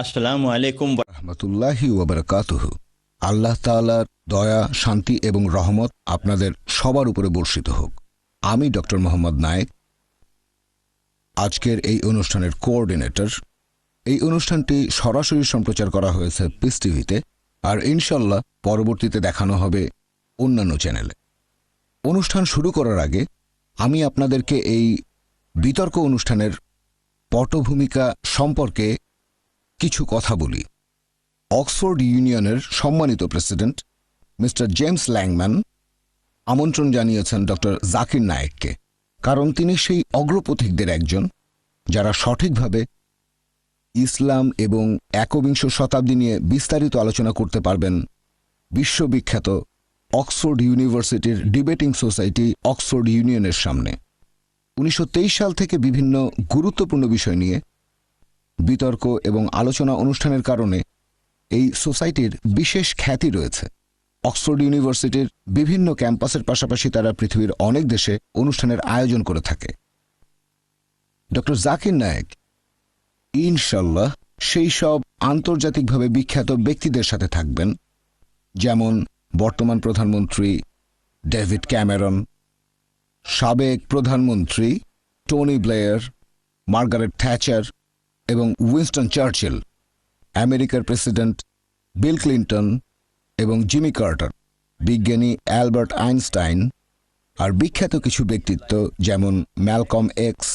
আসসালামু আলাইকুম রহমতুল্লাহি ওয়াবারাকাতুহু। আল্লাহ তাআলার দয়া, শান্তি এবং রহমত আপনাদের সবার উপরে বর্ষিত হোক। আমি ডক্টর মোহাম্মদ নায়েক, আজকের এই অনুষ্ঠানের কোঅর্ডিনেটর। এই অনুষ্ঠানটি সরাসরি সম্প্রচার করা হয়েছে পিস টিভিতে, আর ইনশাল্লাহ পরবর্তীতে দেখানো হবে অন্যান্য চ্যানেলে। অনুষ্ঠান শুরু করার আগে আমি আপনাদেরকে এই বিতর্ক অনুষ্ঠানের পটভূমিকা সম্পর্কে কিছু কথা বলি। অক্সফোর্ড ইউনিয়নের সম্মানিত প্রেসিডেন্ট মিস্টার জেমস ল্যাংম্যান আমন্ত্রণ জানিয়েছেন ডক্টর জাকির নায়েককে, কারণ তিনি সেই অগ্রপথিকদের একজন যারা সঠিকভাবে ইসলাম এবং একবিংশ শতাব্দী নিয়ে বিস্তারিত আলোচনা করতে পারবেন বিশ্ববিখ্যাত অক্সফোর্ড ইউনিভার্সিটির ডিবেটিং সোসাইটি অক্সফোর্ড ইউনিয়নের সামনে। 1923 সাল থেকে বিভিন্ন গুরুত্বপূর্ণ বিষয় নিয়ে বিতর্ক এবং আলোচনা অনুষ্ঠানের কারণে এই সোসাইটির বিশেষ খ্যাতি রয়েছে। অক্সফোর্ড ইউনিভার্সিটির বিভিন্ন ক্যাম্পাসের পাশাপাশি তারা পৃথিবীর অনেক দেশে অনুষ্ঠানের আয়োজন করে থাকে। ডক্টর জাকির নায়েক ইনশাল্লাহ সেই সব আন্তর্জাতিকভাবে বিখ্যাত ব্যক্তিদের সাথে থাকবেন, যেমন বর্তমান প্রধানমন্ত্রী ডেভিড ক্যামেরন, সাবেক প্রধানমন্ত্রী টনি ব্লেয়ার, মার্গারেট থ্যাচার এবং উইনস্টন চার্চিল, আমেরিকার প্রেসিডেন্ট বিল ক্লিন্টন এবং জিমি কার্টার, বিজ্ঞানী অ্যালবার্ট আইনস্টাইন, আর বিখ্যাত কিছু ব্যক্তিত্ব যেমন Malcolm X,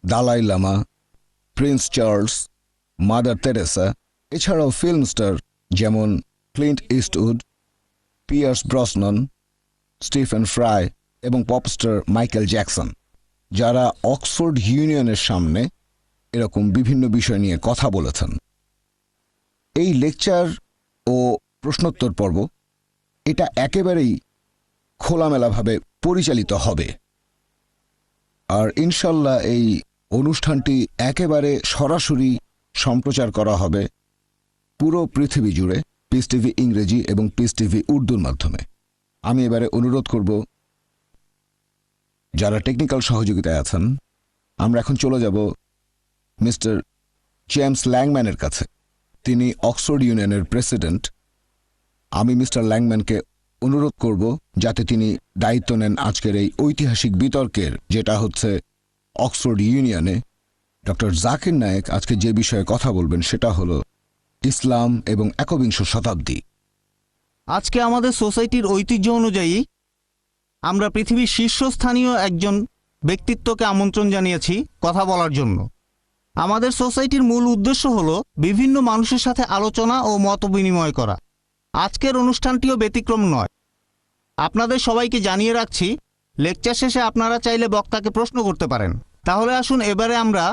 Dalai Lama, Prince Charles, Mother Teresa, এছাড়াও ফিল্ম স্টার যেমন Clint Eastwood, Pierce Brosnan, Stephen Fry এবং পপস্টার মাইকেল জ্যাকসন, যারা অক্সফোর্ড ইউনিয়নের সামনে এরকম বিভিন্ন বিষয় নিয়ে কথা বলেছেন। এই লেকচার ও প্রশ্নোত্তর পর্ব এটা একেবারেই খোলামেলাভাবে পরিচালিত হবে, আর ইনশাল্লাহ এই অনুষ্ঠানটি একেবারে সরাসরি সম্প্রচার করা হবে পুরো পৃথিবী জুড়ে পিস টিভি ইংরেজি এবং পিস টিভি উর্দুর মাধ্যমে। আমি এবারে অনুরোধ করব যারা টেকনিক্যাল সহযোগিতায় আছেন, আমরা এখন চলে যাব মিস্টার জেমস ল্যাংম্যানের কাছে। তিনি অক্সফোর্ড ইউনিয়নের প্রেসিডেন্ট। আমি মিস্টার ল্যাংম্যানকে অনুরোধ করব যাতে তিনি দায়িত্ব নেন আজকের এই ঐতিহাসিক বিতর্কের, যেটা হচ্ছে অক্সফোর্ড ইউনিয়নে। ডক্টর জাকির নায়েক আজকে যে বিষয়ে কথা বলবেন সেটা হলো ইসলাম এবং একবিংশ শতাব্দী। আজকে আমাদের সোসাইটির ঐতিহ্য অনুযায়ী আমরা পৃথিবীর শীর্ষস্থানীয় একজন ব্যক্তিত্বকে আমন্ত্রণ জানিয়েছি কথা বলার জন্য। আমাদের সোসাইটির মূল উদ্দেশ্য হলো বিভিন্ন মানুষের সাথে আলোচনা ও মত বিনিময় করা। আজকের অনুষ্ঠানটিও ব্যতিক্রম নয়। আপনাদের সবাইকে জানিয়ে রাখছি, লেকচার শেষে আপনারা চাইলে বক্তাকে প্রশ্ন করতে পারেন। তাহলে আসুন এবারে আমরা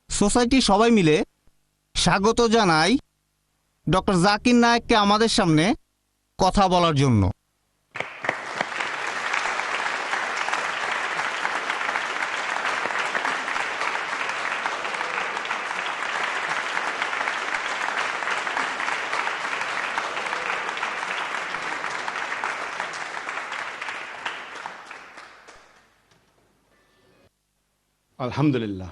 সোসাইটির সবাই মিলে স্বাগত জানাই ডক্টর জাকির নায়েককে আমাদের সামনে কথা বলার জন্য। আলহামদুলিল্লাহ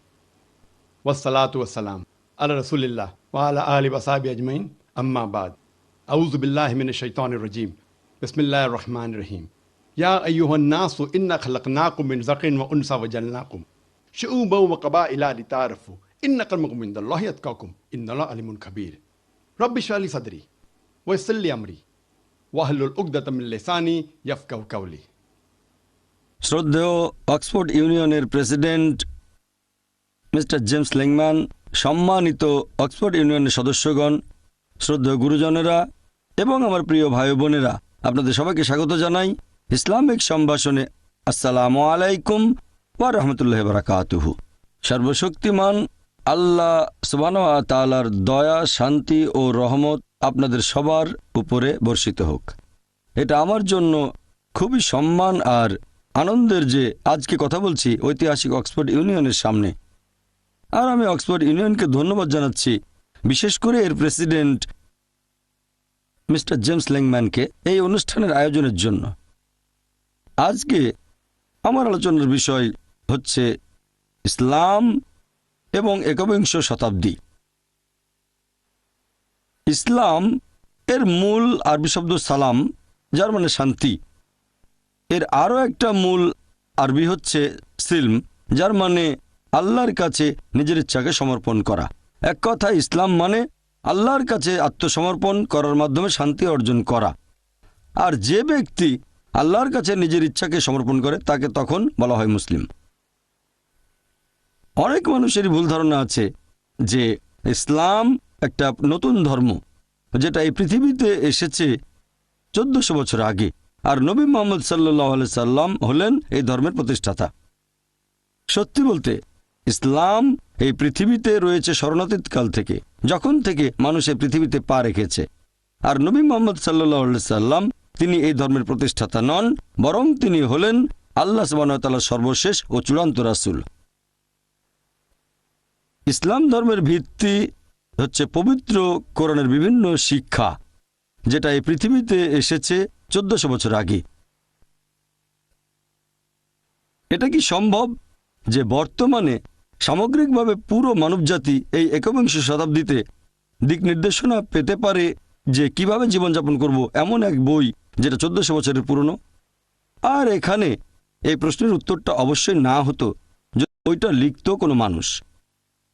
ওয়াসসালাতু ওয়াসসালাম আলা রাসূলিল্লাহ ওয়া আলা আলিহি ওয়া সাহবিহি আজমাইন, আম্মা বাদ। আউযু বিল্লাহি মিনাশ শাইতানির রাজীম। বিসমিল্লাহির রহমানির রহিম। ইয়া আইয়ুহান নাসু ইন্না খালাকনাকুম মিন যাকারিন ওয়া উনসা ওয়া জাআলনাকুম শুউবান ওয়া ক্বাবাইলা লিতাআরাফু ইন্না আক্রামাকুম ইনদাল্লাহি আতকাকুম ইন্নাল্লাহা আলিমুন খাবীর। রব্বি ইশরাহ লি সাদরি ওয়া ইয়াসসির লি আমরি ওয়াহলুল উকদাতাম মিন লিসানি ইয়াফকাহু কাওলি। শ্রদ্ধেয় অক্সফোর্ড ইউনিয়নের প্রেসিডেন্ট মিস্টার জেমস ল্যাংম্যান, সম্মানিত অক্সফোর্ড ইউনিয়নের সদস্যগণ, শ্রদ্ধেয় গুরুজনেরা এবং আমার প্রিয় ভাই বোনেরা, আপনাদের সবাইকে স্বাগত জানাই ইসলামিক সম্ভাষণে। আসসালামু আলাইকুম ওয়া রাহমাতুল্লাহি ওয়া বারাকাতুহু। সর্বশক্তিমান আল্লাহ সুবহানাহু ওয়া তাআলার দয়া, শান্তি ও রহমত আপনাদের সবার উপরে বর্ষিত হোক। এটা আমার জন্য খুবই সম্মান আর আনন্দের যে আজকে কথা বলছি ঐতিহাসিক অক্সফোর্ড ইউনিয়নের সামনে। আর আমি অক্সফোর্ড ইউনিয়নকে ধন্যবাদ জানাচ্ছি, বিশেষ করে এর প্রেসিডেন্ট মিস্টার জেমস ল্যাংম্যানকে এই অনুষ্ঠানের আয়োজনের জন্য। আজকে আমার আলোচনার বিষয় হচ্ছে ইসলাম এবং একবিংশ শতাব্দী। ইসলাম এর মূল আরবি শব্দ সালাম, যার মানে শান্তি। এর আরও একটা মূল আরবি হচ্ছে সিলম, যার মানে আল্লাহর কাছে নিজের ইচ্ছাকে সমর্পণ করা। এক কথা ইসলাম মানে আল্লাহর কাছে আত্মসমর্পণ করার মাধ্যমে শান্তি অর্জন করা। আর যে ব্যক্তি আল্লাহর কাছে নিজের ইচ্ছাকে সমর্পণ করে তাকে তখন বলা হয় মুসলিম। অনেক মানুষেরই ভুল ধারণা আছে যে ইসলাম একটা নতুন ধর্ম, যেটা এই পৃথিবীতে এসেছে 1400 বছর আগে, আর নবী মুহাম্মদ সাল্লাল্লাহু আলাইহি সাল্লাম হলেন এই ধর্মের প্রতিষ্ঠাতা। সত্যি বলতে ইসলাম এই পৃথিবীতে রয়েছে স্মরণাতীত কাল থেকে, যখন থেকে মানুষ এই পৃথিবীতে পা রেখেছে। আর নবী মুহাম্মদ সাল্লাল্লাহু আলাইহি সাল্লাম তিনি এই ধর্মের প্রতিষ্ঠাতা নন, বরং তিনি হলেন আল্লাহ সুবহানাহু ওয়া তাআলার সর্বশেষ ও চূড়ান্ত রাসূল। ইসলাম ধর্মের ভিত্তি হচ্ছে পবিত্র কোরআনের বিভিন্ন শিক্ষা, যেটা এই পৃথিবীতে এসেছে 1400 বছর আগে। এটা কি সম্ভব যে বর্তমানে সামগ্রিকভাবে পুরো মানবজাতি এই একবিংশ শতাব্দীতে দিক নির্দেশনা পেতে পারে যে কিভাবে জীবনযাপন করব, এমন এক বই যেটা 1400 বছরের পুরনো? আর এখানে এই প্রশ্নের উত্তরটা অবশ্যই না হতো যদি বইটা লিখত কোনো মানুষ।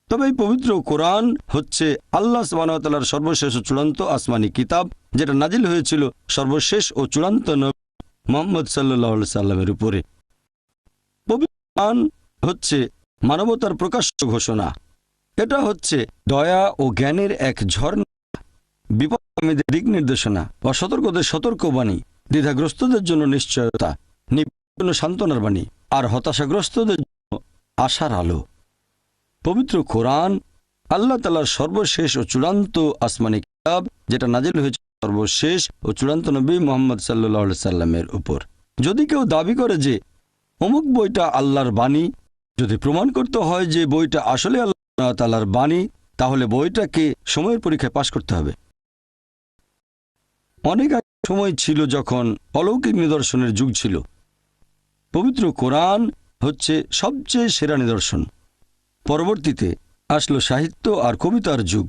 তবে এই পবিত্র কোরআন হচ্ছে আল্লাহ সুবহানাহু ওয়া তাআলার সর্বশেষ ও চূড়ান্ত আসমানি কিতাব, যেটা নাজিল হয়েছিল সর্বশেষ ও চূড়ান্ত নবী মুহাম্মদ সাল্লাল্লাহু আলাইহি সাল্লামের উপরে। পবিত্র কোরআন হচ্ছে মানবতার প্রকাশ্য ঘোষণা। এটা হচ্ছে দয়া ও জ্ঞানের এক ঝর্ণা, বিপদগামীদের দিক নির্দেশনা, অসতর্কদের সতর্কবাণী, দ্বিধাগ্রস্তদের জন্য নিশ্চয়তা, নির্ভীকদের জন্য সান্ত্বনার বাণী, আর হতাশাগ্রস্তদের জন্য আশার আলো। পবিত্র কোরআন আল্লাহ তাআলার সর্বশেষ ও চূড়ান্ত আসমানি কিতাব, যেটা নাজিল হয়েছে সর্বশেষ ও চূড়ান্ত নবী মুহাম্মদ সাল্লাল্লাহু আলাইহি সাল্লামের উপর। যদি কেউ দাবি করে যে অমুক বইটা আল্লাহর বাণী, যদি প্রমাণ করতে হয় যে বইটা আসলে আল্লাহ তাআলার বাণী, তাহলে বইটাকে সময়ের পরীক্ষায় পাশ করতে হবে। অনেক সময় ছিল যখন অলৌকিক নিদর্শনের যুগ ছিল। পবিত্র কোরআন হচ্ছে সবচেয়ে সেরা নিদর্শন। পরবর্তীতে আসলো সাহিত্য আর কবিতার যুগ,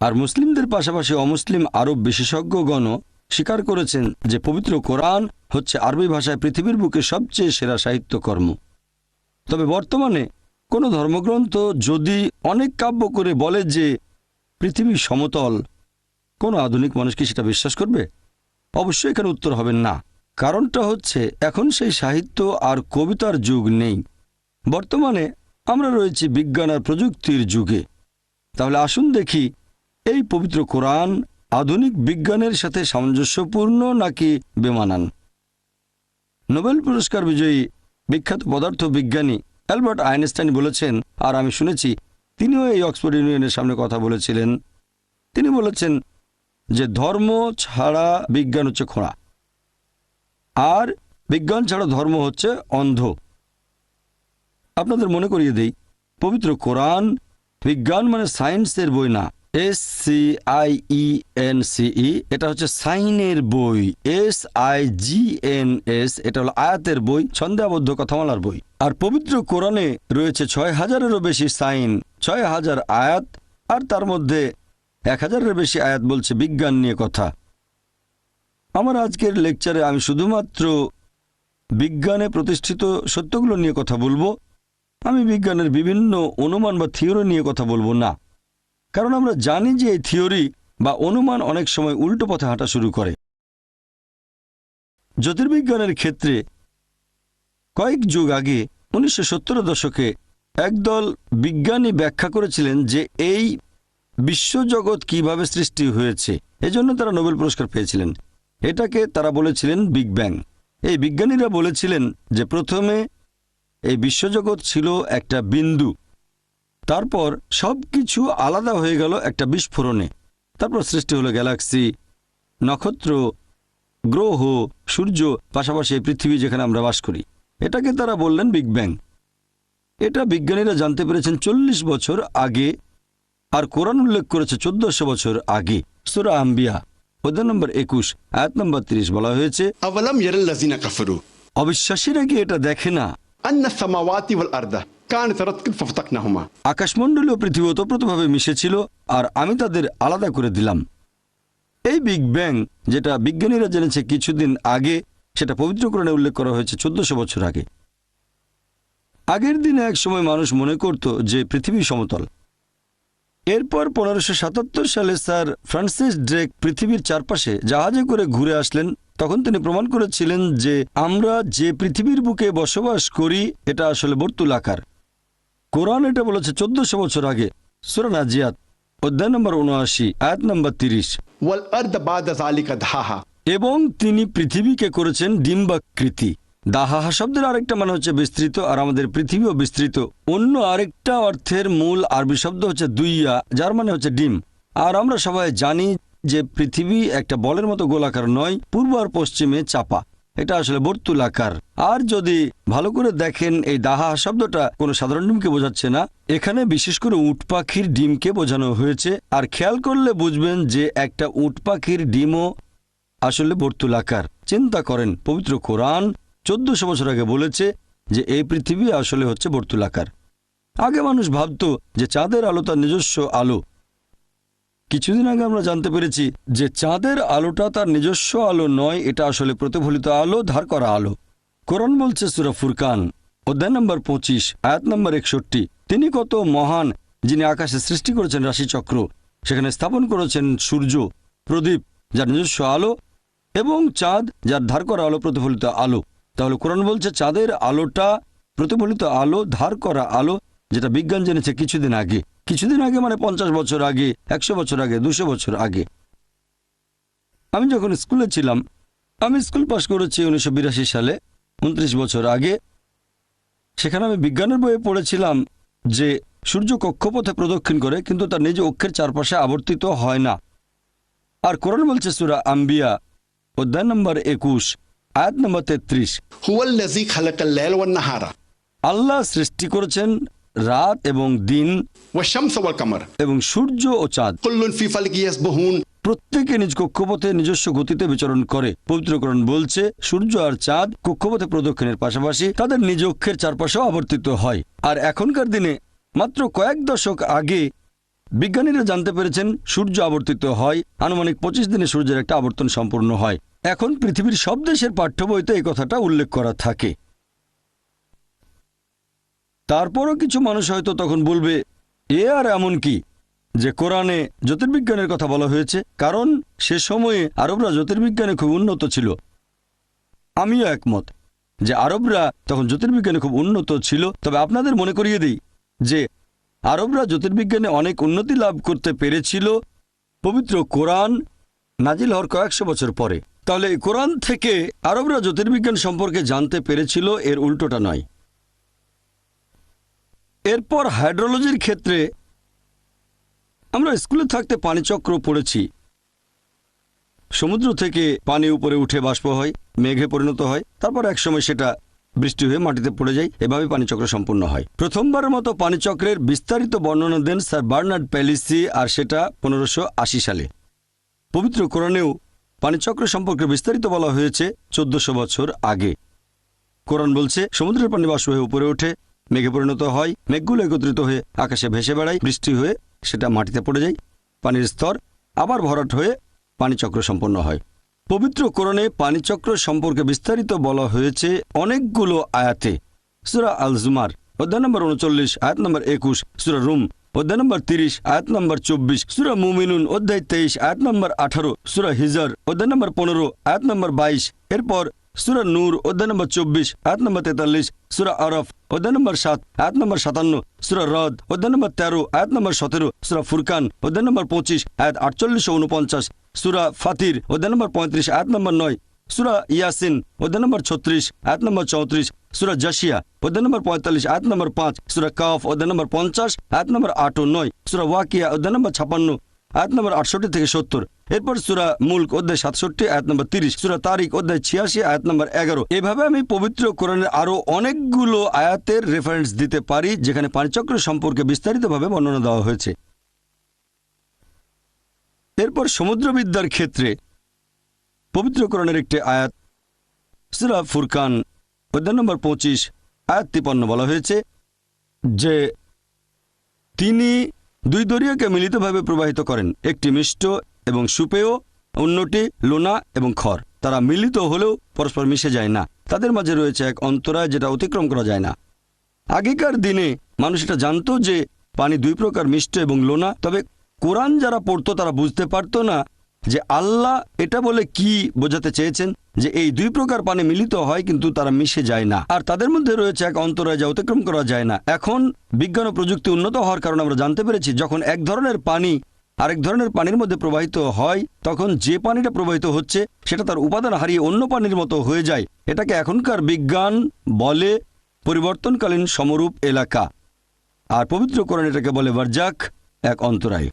আর মুসলিমদের পাশাপাশি অমুসলিম আরব বিশেষজ্ঞগণও স্বীকার করেছেন যে পবিত্র কোরআন হচ্ছে আরবি ভাষায় পৃথিবীর বুকে সবচেয়ে সেরা সাহিত্যকর্ম। তবে বর্তমানে কোনো ধর্মগ্রন্থ যদি অনেক কাব্য করে বলে যে পৃথিবী সমতল, কোনো আধুনিক মানুষ কি সেটা বিশ্বাস করবে? অবশ্যই এখানে উত্তর হবে না। কারণটা হচ্ছে এখন সেই সাহিত্য আর কবিতার যুগ নেই। বর্তমানে আমরা রয়েছি বিজ্ঞান আর প্রযুক্তির যুগে। তাহলে আসুন দেখি এই পবিত্র কোরআন আধুনিক বিজ্ঞানের সাথে সামঞ্জস্যপূর্ণ নাকি বেমানান। নোবেল পুরস্কার বিজয়ী বিখ্যাত পদার্থ বিজ্ঞানী অ্যালবার্ট আইনস্টাইন বলেছেন, আর আমি শুনেছি তিনিও এই অক্সফোর্ড ইউনিয়নের সামনে কথা বলেছিলেন, তিনি বলেছেন যে ধর্ম ছাড়া বিজ্ঞান হচ্ছে খোঁড়া, আর বিজ্ঞান ছাড়া ধর্ম হচ্ছে অন্ধ। আপনাদের মনে করিয়ে দেই, পবিত্র কোরআন বিজ্ঞান মানে সায়েন্সের বই না, SCIENCE, এটা হচ্ছে সাইনের বই। SIGNS এটা হলো আয়াতের বই, ছন্দে আবদ্ধ কথামালার বই। আর পবিত্র কোরআনে রয়েছে 6000-এরও বেশি সাইন, 6000 আয়াত, আর তার মধ্যে 1000-এর বেশি আয়াত বলছে বিজ্ঞান নিয়ে কথা। আমার আজকের লেকচারে আমি শুধুমাত্র বিজ্ঞানে প্রতিষ্ঠিত সত্যগুলো নিয়ে কথা বলবো। আমি বিজ্ঞানের বিভিন্ন অনুমান বা থিওরি নিয়ে কথা বলবো না, কারণ আমরা জানি যে এই থিওরি বা অনুমান অনেক সময় উল্টো পথে হাঁটা শুরু করে। জ্যোতির্বিজ্ঞানের ক্ষেত্রে কয়েক যুগ আগে 1970-এর দশকে একদল বিজ্ঞানী ব্যাখ্যা করেছিলেন যে এই বিশ্বজগৎ কিভাবে সৃষ্টি হয়েছে, এজন্য তারা নোবেল পুরস্কার পেয়েছিলেন। এটাকে তারা বলেছিলেন বিগ ব্যাং। এই বিজ্ঞানীরা বলেছিলেন যে প্রথমে এই বিশ্বজগৎ ছিল একটা বিন্দু, তারপর সব কিছু আলাদা হয়ে গেল একটা বিস্ফোরণে, তারপর সৃষ্টি হলো গ্যালাক্সি, নক্ষত্র, গ্রহ, সূর্য, পাশাপাশি এই পৃথিবী যেখানে আমরা বাস করি। এটাকে তারা বললেন বিগ ব্যাং। এটা বিজ্ঞানীরা জানতে পেরেছেন 40 বছর আগে, আর কোরআন উল্লেখ করেছে 1400 বছর আগে। সূরা আম্বিয়া অধ্যায় নম্বর 21 আয়াত নম্বর 30 বলা হয়েছে, अवलम यरल्लज़ीना कफरू অবিশ্বাসীরা কি এটা দেখে না अन्ना समावाति वल अर्दा كانت رتقا ففتقناهما আকাশমণ্ডলী ও পৃথিবী ওতপ্রোতভাবে মিশেছিল আর আমি তাদের আলাদা করে দিলাম। এই বিগ ব্যাং যেটা বিজ্ঞানীরা জেনেছে কিছুদিন আগে, সেটা পবিত্র কোরআনে উল্লেখ করা হয়েছে 1400 বছর আগে। আগের দিনে এক সময় মানুষ মনে করত যে পৃথিবী সমতল। এরপর 1577 সালে স্যার ফ্রান্সিস ড্রেক পৃথিবীর চারপাশে জাহাজে করে ঘুরে আসলেন। তখন তিনি প্রমাণ করেছিলেন যে আমরা যে পৃথিবীর বুকে বসবাস করি এটা আসলে বর্তুলাকার। কোরআন এটা বলেছে 1400 বছর আগে, সূরা নাজিয়াত অধ্যায় নম্বর 79 আয়াত নম্বর 30। والأرض بعد ذلك دحاها এবং তিনি পৃথিবীকে করেছেন ডিম্বাকৃতি। দাহাহা শব্দের আরেকটা মানে হচ্ছে বিস্তৃত, আর আমাদের পৃথিবীও বিস্তৃত। অন্য আরেকটা অর্থের মূল আরবি শব্দ হচ্ছে দুইয়া, যার মানে হচ্ছে ডিম। আর আমরা সবাই জানি যে পৃথিবী একটা বলের মতো গোলাকার নয়, পূর্ব আর পশ্চিমে চাপা, এটা আসলে বর্তুলাকার। আর যদি ভালো করে দেখেন, এই দাহাহা শব্দটা কোনো সাধারণ ডিমকে বোঝাচ্ছে না, এখানে বিশেষ করে উট পাখির ডিমকে বোঝানো হয়েছে। আর খেয়াল করলে বুঝবেন যে একটা উট পাখির ডিমও আসলে বর্তুলাকার। চিন্তা করেন, পবিত্র কোরআন 1400 বছর আগে বলেছে যে এই পৃথিবী আসলে হচ্ছে বর্তুলাকার। আগে মানুষ ভাবত যে চাঁদের আলো তার নিজস্ব আলো। কিছুদিন আগে আমরা জানতে পেরেছি যে চাঁদের আলোটা তার নিজস্ব আলো নয়, এটা আসলে প্রতিফলিত আলো, ধার করা আলো। কোরআন বলছে সূরা ফুরকান অধ্যায় নম্বর 25 আয়াত নম্বর 61, তিনি কত মহান যিনি আকাশে সৃষ্টি করেছেন রাশিচক্র, সেখানে স্থাপন করেছেন সূর্য প্রদীপ যার নিজস্ব আলো, এবং চাঁদ যার ধার করা আলো, প্রতিফলিত আলো। তাহলে কোরআন বলছে চাঁদের আলোটা প্রতিফলিত আলো, ধার করা আলো, যেটা বিজ্ঞান জেনেছে কিছুদিন আগে। কিছুদিন আগে মানে 50 বছর আগে, 100 বছর আগে, 200 বছর আগে। আমি যখন স্কুলে ছিলাম, আমি স্কুল পাশ করেছি 1982 সালে, 29 বছর আগে। সেখানে আমি বিজ্ঞানের বইয়ে পড়েছিলাম যে সূর্য কক্ষপথে প্রদক্ষিণ করে, কিন্তু তার নিজ অক্ষের চারপাশে আবর্তিত হয় না। আর কোরআন বলছে সূরা আম্বিয়া অধ্যায় নম্বর 21 আয়াত নম্বর 33, هو الذي خلق الليل والنهار আল্লাহ সৃষ্টি করেছেন রাত এবং দিন والشمس والقمر এবং সূর্য ও চাঁদ, كل في فلك يسبحون প্রত্যেকে নিজ কক্ষপথে নিজস্ব গতিতে বিচরণ করে। পবিত্র কোরআন বলছে সূর্য আর চাঁদ কক্ষপথে প্রদক্ষিণের পাশাপাশি তাদের নিজ অক্ষের চারপাশেও আবর্তিত হয়। আর এখনকার দিনে মাত্র কয়েক দশক আগে বিজ্ঞানীরা জানতে পেরেছেন সূর্য আবর্তিত হয়, আনুমানিক 25 দিনে সূর্যের একটা আবর্তন সম্পূর্ণ হয়। এখন পৃথিবীর সব দেশের পাঠ্য বইতে এই কথাটা উল্লেখ করা থাকে। তারপরও কিছু মানুষ হয়তো তখন বলবে, এ আর এমন কি যে কোরআনে জ্যোতির্বিজ্ঞানের কথা বলা হয়েছে, কারণ সে সময়ে আরবরা জ্যোতির্বিজ্ঞানে খুব উন্নত ছিল। আমিও একমত যে আরবরা তখন জ্যোতির্বিজ্ঞানে খুব উন্নত ছিল। তবে আপনাদের মনে করিয়ে দিই যে আরবরা জ্যোতির্বিজ্ঞানে অনেক উন্নতি লাভ করতে পেরেছিল পবিত্র কোরআন নাজিল হওয়ার কয়েকশো বছর পরে। তাহলে এই কোরআন থেকে আরবরা জ্যোতির্বিজ্ঞান সম্পর্কে জানতে পেরেছিল, এর উল্টোটা নয়। এরপর হাইড্রোলজির ক্ষেত্রে আমরা স্কুলে থাকতে পানিচক্র পড়েছি। সমুদ্র থেকে পানি উপরে উঠে বাষ্প হয়, মেঘে পরিণত হয়, তারপর একসময় সেটা বৃষ্টি হয়ে মাটিতে পড়ে যায়। এভাবে পানিচক্র সম্পূর্ণ হয়। প্রথমবারের মতো পানিচক্রের বিস্তারিত বর্ণনা দেন স্যার বার্নার্ড প্যালিসি, আর সেটা 1580 সালে। পবিত্র কোরআনেও পানিচক্র সম্পর্কে বিস্তারিত বলা হয়েছে 1400 বছর আগে। কোরআন বলছে সমুদ্রের পানি বাষ্প হয়ে উপরে ওঠে, মেঘে পরিণত হয়, মেঘগুলো একত্রিত হয়ে আকাশে ভেসে বেড়ায়, বৃষ্টি হয়ে সেটা মাটিতে পড়ে যায়, পানির স্তর আবার ভরাট হয়ে পানিচক্র সম্পন্ন হয়। পবিত্র কোরআনে পানিচক্র সম্পর্কে বিস্তারিত বলা হয়েছে অনেকগুলো আয়াতে। সূরা আল জুমার অধ্যায় নম্বর 39 আয়াত নম্বর 21, সূরা রুম অধ্যায় নম্বর 30 আয়াত নম্বর 24, সূরা মুমিনুন অধ্যায় 23 আয়াত নম্বর 18, সূরা হিজর অধ্যায় নম্বর 15 আয়াত নম্বর 22, এরপর সূরা নূর অধ্যায় নম্বর 24 আয়াত নম্বর 43, সূরা আরফ অধ্যায় নম্বর 7 আয়াত নম্বর 57, সূরা রদ অধ্যায় নম্বর 13 আয়াত নম্বর 17, সূরা ফুরকান অধ্যায় নম্বর 25 আয়াত 48 ও 49, সূরা ফাতির অধ্যায় নম্বর 35 আয়াত নম্বর 9, সূরা ইয়াসিন অধ্যায় নম্বর 36 আয়াত নম্বর 34, সূরা জাসিয়া অধ্যায় নম্বর 45 আয়াত নম্বর 5, সূরা কাফ অধ্যায় নম্বর 50 আয়াত নম্বর 8 ও 9, সূরা ওয়াকিয়া অধ্যায় নম্বর 56 আয়াত নম্বর 68 থেকে 70, এরপর সূরা মুলক অধ্যায় 67 আয়াত নম্বর 30, সূরা তারিক অধ্যায় 86 আয়াত নম্বর 11। এভাবে আমি পবিত্র কোরআনের আরো অনেকগুলো আয়াতের রেফারেন্স দিতে পারি যেখানে পানিচক্র সম্পর্কে বিস্তারিতভাবে বর্ণনা দেওয়া হয়েছে। এরপর সমুদ্রবিদ্যার ক্ষেত্রে পবিত্র কোরআনের একটি আয়াত সূরা ফুরকান অধ্যায় নম্বর 25 আয়াত 53 বলা হয়েছে যে তিনি দুই দরিয়াকে মিলিতভাবে প্রবাহিত করেন, একটি মিষ্ট এবং সুপেয়, অন্যটি লোনা এবং খর। তারা মিলিত হলেও পরস্পর মিশে যায় না, তাদের মাঝে রয়েছে এক অন্তরায় যেটা অতিক্রম করা যায় না। আগেকার দিনে মানুষ এটা জানতো যে পানি দুই প্রকার, মিষ্ট এবং লোনা, তবে কোরআন যারা পড়তো তারা বুঝতে পারতো না যে আল্লাহ এটা বলে কি বোঝাতে চেয়েছেন যে এই দুই প্রকার পানি মিলিত হয় কিন্তু তারা মিশে যায় না, আর তাদের মধ্যে রয়েছে এক অন্তরায় যা অতিক্রম করা যায় না। এখন বিজ্ঞান ও প্রযুক্তি উন্নত হওয়ার কারণে আমরা জানতে পেরেছি যখন এক ধরনের পানি আরেক ধরনের পানির মধ্যে প্রবাহিত হয় তখন যে পানিটা প্রবাহিত হচ্ছে সেটা তার উপাদান হারিয়ে অন্য পানির মতো হয়ে যায়। এটাকে এখনকার বিজ্ঞান বলে পরিবর্তনকালীন সমরূপ এলাকা, আর পবিত্র কোরআন এটাকে বলে বারজাক, এক অন্তরায়।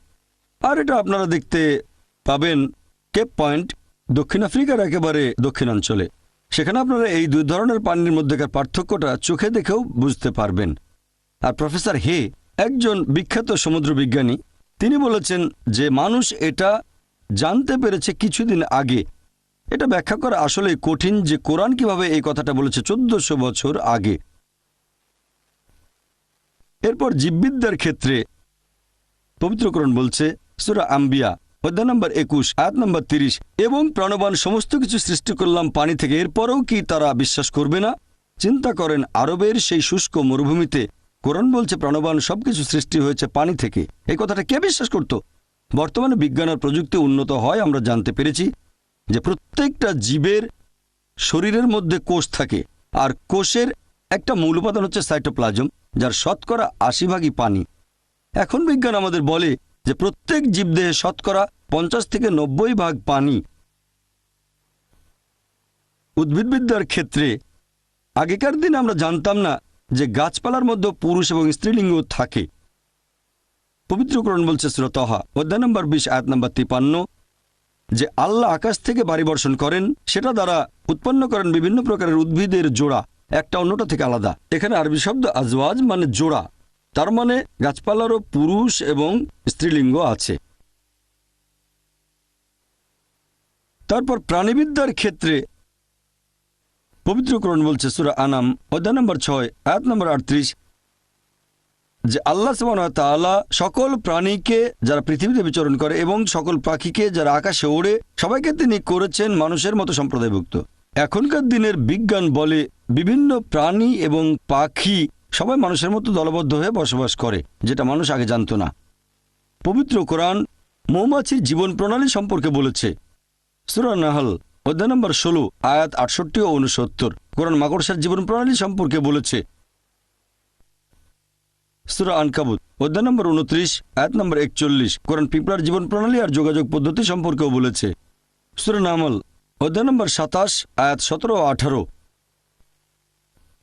আর এটা আপনারা দেখতে পাবেন কেপ পয়েন্ট, দক্ষিণ আফ্রিকার একেবারে দক্ষিণাঞ্চলে। সেখানে আপনারা এই দুই ধরনের পানির মধ্যেকার পার্থক্যটা চোখে দেখেও বুঝতে পারবেন। আর প্রফেসর হে, একজন বিখ্যাত সমুদ্র বিজ্ঞানী, তিনি বলেছেন যে মানুষ এটা জানতে পেরেছে কিছুদিন আগে। এটা ব্যাখ্যা করা আসলে কঠিন যে কোরআন কিভাবে এই কথাটা বলেছে 1400 বছর আগে। এরপর জীববিদ্যার ক্ষেত্রে পবিত্র কোরআন বলছে, সূরা আম্বিয়া অধ্যায় নম্বর 21 আয়াত নম্বর 30, এবং প্রাণবান সমস্ত কিছু সৃষ্টি করলাম পানি থেকে, এরপরেও কি তারা বিশ্বাস করবে না? চিন্তা করেন আরবের সেই শুষ্ক মরুভূমিতে কোরআন বলছে প্রাণবান সবকিছু সৃষ্টি হয়েছে পানি থেকে। এই কথাটা কে বিশ্বাস করত? বর্তমানে বিজ্ঞান আর প্রযুক্তি উন্নত হয়, আমরা জানতে পেরেছি যে প্রত্যেকটা জীবের শরীরের মধ্যে কোষ থাকে, আর কোষের একটা মূল উপাদান হচ্ছে সাইটোপ্লাজম, যার শতকরা 80 পানি। এখন বিজ্ঞান আমাদের বলে যে প্রত্যেক জীবদেহে শতকরা 50 থেকে 90 পানি। উদ্ভিদবিদ্যার ক্ষেত্রে আগেকার দিনে আমরা জানতাম না যে গাছপালার মধ্যে পুরুষ এবং স্ত্রীলিঙ্গ থাকে। পবিত্র কোরআন বলছে সূরা তাহা অধ্যায় নম্বর 20 আয়াত নম্বর 53 যে আল্লাহ আকাশ থেকে বাড়ি বর্ষণ করেন, সেটা দ্বারা উৎপন্ন করেন বিভিন্ন প্রকারের উদ্ভিদের জোড়া, একটা অন্যটা থেকে আলাদা। এখানে আরবি শব্দ আজওয়াজ মানে জোড়া, তার মানে গাছপালারও পুরুষ এবং স্ত্রীলিঙ্গ আছে। তারপর প্রাণীবিদ্যার ক্ষেত্রে পবিত্র কোরআন বলছে সূরা আনাম অধ্যায় নম্বর 6 আয়াত নম্বর 38 যে আল্লাহ সুবহানাহু ওয়া তাআলা সকল প্রাণীকে যারা পৃথিবীতে বিচরণ করে এবং সকল পাখিকে যারা আকাশে ওড়ে সবাইকে তিনি করেছেন মানুষের মতো সম্প্রদায়ভুক্ত। এখনকার দিনের বিজ্ঞান বলে বিভিন্ন প্রাণী এবং পাখি সবাই মানুষের মতো দলবদ্ধ হয়ে বসবাস করে, যেটা মানুষ আগে জানত না। পবিত্র কোরআন মৌমাছির জীবন প্রণালী সম্পর্কে বলেছে সূরা নাহল অধ্যায় নম্বর 16 আয়াত 68 ও 69। কোরআন মাকড়সার জীবন প্রণালী সম্পর্কে বলেছে সূরা আনকাবুত অধ্যায় নম্বর 29 আয়াত নম্বর 41। কোরআন পিঁপড়ার জীবন প্রণালী আর যোগাযোগ পদ্ধতি সম্পর্কেও বলেছে সূরা নামল অধ্যায় নম্বর 27 আয়াত 17 ও 18।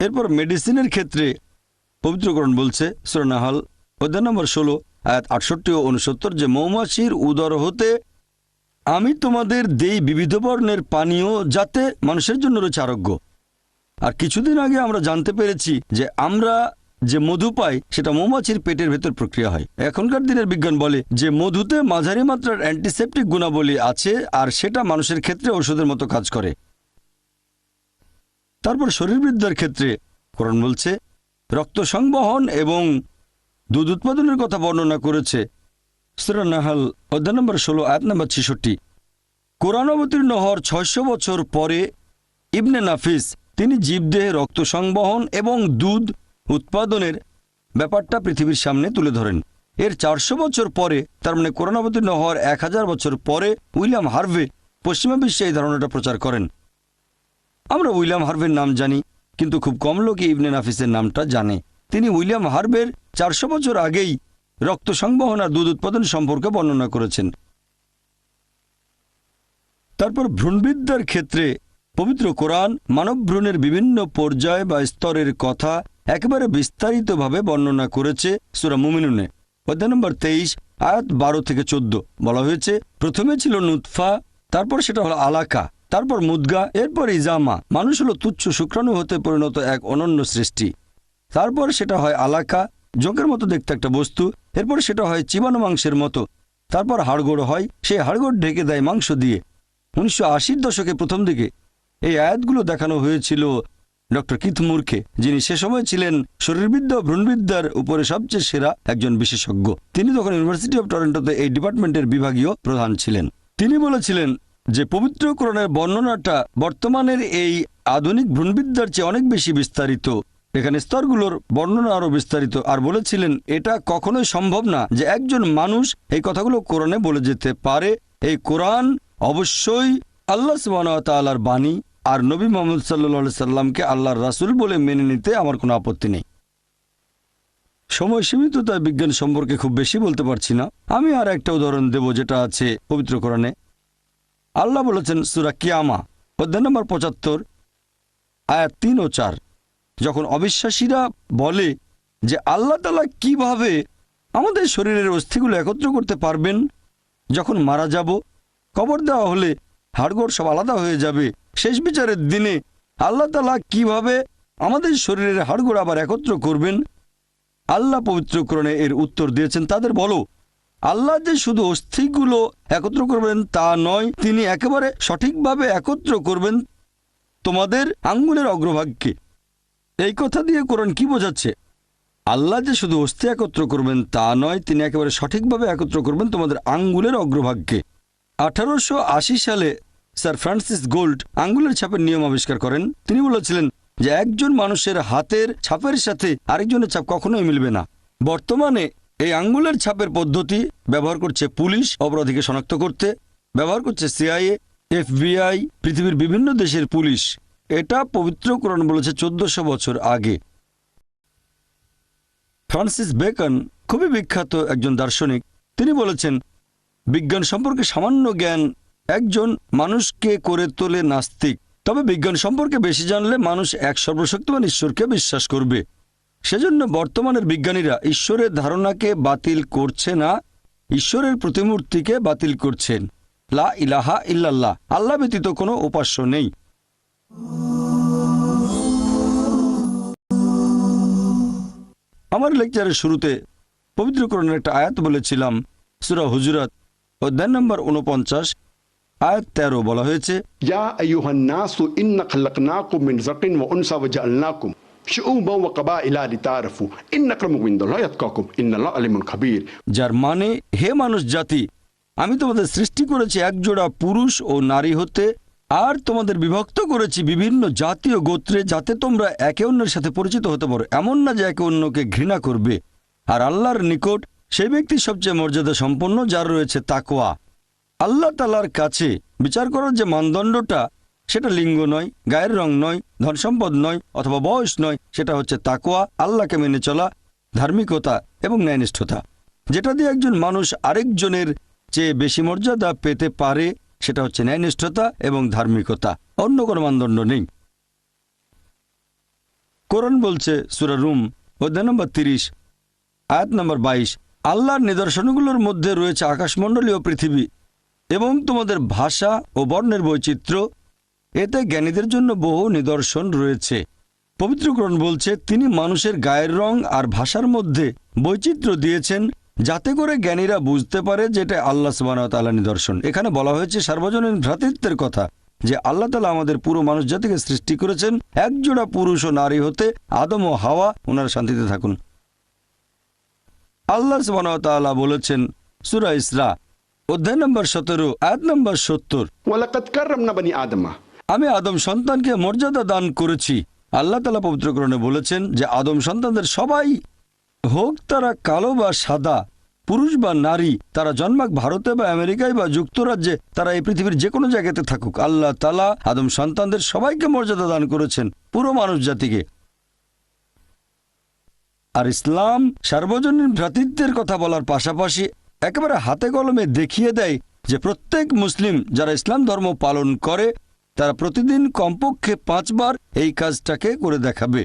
এরপর মেডিসিনের ক্ষেত্রে পবিত্র কোরআন বলছে সূরা নাহল অধ্যায় নম্বর 16 আয়াত 68 ও 69 যে মৌমাছির উদর হতে আমি তোমাদের দেই বিবিধ বর্ণের পানীয় যাতে মানুষের জন্য রয়েছে আরোগ্য। আর কিছুদিন আগে আমরা জানতে পেরেছি যে আমরা যে মধু পাই সেটা মৌমাছির পেটের ভেতর প্রক্রিয়া হয়। এখনকার দিনের বিজ্ঞান বলে যে মধুতে মাঝারি মাত্রার অ্যান্টিসেপটিক গুণাবলী আছে আর সেটা মানুষের ক্ষেত্রে ঔষধের মতো কাজ করে। তারপর শরীরবৃদ্ধার ক্ষেত্রে কোরআন বলছে রক্ত সংবহন এবং দুধ উৎপাদনের কথা বর্ণনা করেছে সূরা নাহল অধ্যায় নম্বর 16 আয়াত নম্বর 66। কোরআন অবতীর্ণ হওয়ার 600 বছর পরে ইবনে নাফিস তিনি জীবদেহে রক্ত সংবহন এবং দুধ উৎপাদনের ব্যাপারটা পৃথিবীর সামনে তুলে ধরেন। এর 400 বছর পরে, তার মানে কোরআন অবতীর্ণ হওয়ার 1000 বছর পরে উইলিয়াম হার্ভে পশ্চিমা বিশ্বে এই ধারণাটা প্রচার করেন। আমরা উইলিয়াম হার্ভের নাম জানি, কিন্তু খুব কম লোকই ইবনে নাফিসের নামটা জানে। তিনি উইলিয়াম হার্ভের 400 বছর আগেই রক্ত সংবহন আর দুধ উৎপাদন সম্পর্কে বর্ণনা করেছেন। তারপর ভ্রূণবিদ্যার ক্ষেত্রে পবিত্র কোরআন মানব ভ্রূণের বিভিন্ন পর্যায় বা স্তরের কথা একেবারে বিস্তারিতভাবে বর্ণনা করেছে সূরা মুমিনুনে অধ্যায় নম্বর 23 আয়াত 12 থেকে 14। বলা হয়েছে প্রথমে ছিল নুতফা, তারপর সেটা হলো আলাকা, তারপর মুদগা, এরপর ইজামা। মানুষ হলো তুচ্ছ শুক্রাণু হতে পরিণত এক অনন্য সৃষ্টি। তারপর সেটা হয় আলাকা, জোঁকের মতো দেখতে একটা বস্তু, এরপর সেটা হয় চিবানো মাংসের মতো, তারপর হাড়গোড় হয়, সেই হাড়গোড় ঢেকে দেয় মাংস দিয়ে। 1980-র দশকে প্রথম দিকে এই আয়াতগুলো দেখানো হয়েছিল ডক্টর কিথ মুরকে, যিনি সে সময় ছিলেন শরীরবিদ্যা ও ভ্রূণবিদ্যার উপরে সবচেয়ে সেরা একজন বিশেষজ্ঞ। তিনি তখন ইউনিভার্সিটি অফ টরন্টোতে এই ডিপার্টমেন্টের বিভাগীয় প্রধান ছিলেন। তিনি বলেছিলেন যে পবিত্র কোরআনের বর্ণনাটা বর্তমানের এই আধুনিক ভ্রূণবিদ্যার চেয়ে অনেক বেশি বিস্তারিত। এখানে স্তরগুলোর বর্ণনা আরও বিস্তারিত। আর বলেছিলেন এটা কখনোই সম্ভব না যে একজন মানুষ এই কথাগুলো কোরআনে বলে যেতে পারে। এই কোরআন অবশ্যই আল্লাহ সুবহানাহু ওয়া তাআলার বাণী, আর নবী মুহাম্মদ সাল্লাল্লাহু আলাইহি সাল্লামকে আল্লাহর রাসূল বলে মেনে নিতে আমার কোনো আপত্তি নেই। সময় সীমিত, তাই বিজ্ঞান সম্পর্কে খুব বেশি বলতে পারছি না। আমি আর একটা উদাহরণ দেব যেটা আছে পবিত্র কোরআনে। আল্লাহ বলেছেন সূরা কিয়ামা অধ্যায় নম্বর ৭৫ আয়াত ৩ ও ৪, যখন অবিশ্বাসীরা বলে যে আল্লাহ তাআলা কিভাবে আমাদের শরীরের অস্থিগুলো একত্র করতে পারবেন, যখন মারা যাব, কবর দেওয়া হলে হাড়গোড় সব আলাদা হয়ে যাবে, শেষ বিচারের দিনে আল্লাহ তাআলা কিভাবে আমাদের শরীরের হাড়গোড় আবার একত্র করবেন। আল্লাহ পবিত্র কোরআনে এর উত্তর দিয়েছেন, তাদের বলো আল্লাহ যে শুধু অস্থিগুলো একত্র করবেন তা নয়, তিনি একেবারে সঠিকভাবে একত্র করবেন তোমাদের আঙ্গুলের অগ্রভাগকে। এই কথা দিয়ে কোরআন কি বোঝাচ্ছে? আল্লাহ যে শুধু অস্থি একত্র করবেন তা নয়, তিনি একেবারে সঠিকভাবে একত্র করবেন তোমাদের আঙ্গুলের অগ্রভাগকে। 1880 সালে স্যার ফ্রান্সিস গোল্ড আঙ্গুলের ছাপের নিয়ম আবিষ্কার করেন। তিনি বলেছিলেন যে একজন মানুষের হাতের ছাপের সাথে আরেকজনের ছাপ কখনোই মিলবে না। বর্তমানে এই আঙ্গুলের ছাপের পদ্ধতি ব্যবহার করছে পুলিশ অপরাধীকে শনাক্ত করতে, ব্যবহার করছে সিআইএ, এফবিআই, পৃথিবীর বিভিন্ন দেশের পুলিশ। এটা পবিত্র কোরআন বলেছে 1400 বছর আগে। ফ্রান্সিস বেকন খুবই বিখ্যাত একজন দার্শনিক। তিনি বলেছেন বিজ্ঞান সম্পর্কে সামান্য জ্ঞান একজন মানুষকে করে তোলে নাস্তিক, তবে বিজ্ঞান সম্পর্কে বেশি জানলে মানুষ এক সর্বশক্তিমান ঈশ্বরকে বিশ্বাস করবে। সেজন্য বর্তমানের বিজ্ঞানীরা ঈশ্বরের ধারণাকে বাতিল করছে না, ঈশ্বরের প্রতিমূর্তিকে বাতিল করছেন। লা ইলাহা ইল্লাল্লাহ, আল্লাহ ব্যতীত কোনো উপাস্য নেই। আমার লেকচারের শুরুতে পবিত্র কোরআনের একটা আয়াত বলেছিলাম, সূরা হুজুরাত অধ্যায় নম্বর 49 আয়াত 13 বলা হয়েছে, ইয়া আইয়ুহান নাসু ইন্না খালাকনাকুম মিন যাকিন ওয়া উনসা ওয়া জাআলনাকুম শুউবান ওয়া কাবাইলা লিতাআরাফু ইন্না আক্রামাকুম ইনদাল্লাহি আতকাকুম ইন্নাল্লাহা আলিমুন খাবীর। যার মানে, হে মানুষ জাতি, আমি তোমাদের সৃষ্টি করেছি একজোড়া পুরুষ ও নারী হতে, আর তোমাদের বিভক্ত করেছি বিভিন্ন জাতীয় গোত্রে, যাতে তোমরা একে অন্যের সাথে পরিচিত হতে পারো। এমন না যে একে অন্যকে ঘৃণা করবে। আর আল্লাহর নিকট সেই ব্যক্তি সবচেয়ে মর্যাদা সম্পন্ন যার রয়েছে তাকওয়া। আল্লাহ তাআলার কাছে বিচার করার যে মানদণ্ডটা, সেটা লিঙ্গ নয়, গায়ের রং নয়, ধন সম্পদ নয়, অথবা বয়স নয়, সেটা হচ্ছে তাকওয়া, আল্লাহকে মেনে চলা, ধার্মিকতা এবং ন্যায়নিষ্ঠতা। যেটা দিয়ে একজন মানুষ আরেকজনের চেয়ে বেশি মর্যাদা পেতে পারে, সেটা হচ্ছে ন্যায়নিষ্ঠতা এবং ধার্মিকতা। অন্য কোনো মানদণ্ড নেই। কোরআন বলছে সূরা রুম অধ্যায় নম্বর 30 আয়াত নম্বর 22, আল্লাহর নিদর্শনগুলোর মধ্যে রয়েছে আকাশমণ্ডলী ও পৃথিবী এবং তোমাদের ভাষা ও বর্ণের বৈচিত্র্য, এতে জ্ঞানীদের জন্য বহু নিদর্শন রয়েছে। পবিত্র কোরআন বলছে তিনি মানুষের গায়ের রং আর ভাষার মধ্যে বৈচিত্র্য দিয়েছেন, যাতে করে জ্ঞানীরা বুঝতে পারে যেটা আল্লাহ সুবহানাহু ওয়া তাআলার নিদর্শন। এখানে বলা হয়েছে সার্বজনীন ভ্রাতৃত্বের কথা, যে আল্লাহ তাআলা আমাদের পুরো মানুষ জাতিকে সৃষ্টি করেছেন একজোড়া পুরুষ ও নারী হতে, আদম ও হাওয়া, ওনারা শান্তিতে থাকুন। আল্লাহ সুবহানাহু ওয়া তাআলা বলেছেন সূরা ইসরা অধ্যায় নম্বর 17 আয়াত নম্বর 70, ওয়ালাকাদ কাররামনা বনি আদমা, আমি আদম সন্তানকে মর্যাদা দান করেছি। আল্লাহ তাআলা পবিত্র কোরআনে বলেছেন যে আদম সন্তানদের সবাই, হোক তারা কালো বা সাদা, পুরুষ বা নারী, তারা জন্মাক ভারতে বা আমেরিকায় বা যুক্তরাজ্যে, তারা এই পৃথিবীর যে কোনো জায়গাতে থাকুক, আল্লাহ তাআলা আদম সন্তানদের সবাইকে মর্যাদা দান করেছেন, পুরো মানুষ জাতিকে। আর ইসলাম সার্বজনীন ভ্রাতৃত্বের কথা বলার পাশাপাশি একেবারে হাতে কলমে দেখিয়ে দেয় যে প্রত্যেক মুসলিম যারা ইসলাম ধর্ম পালন করে, তারা প্রতিদিন কমপক্ষে 5 বার এই কাজটাকে করে দেখাবে।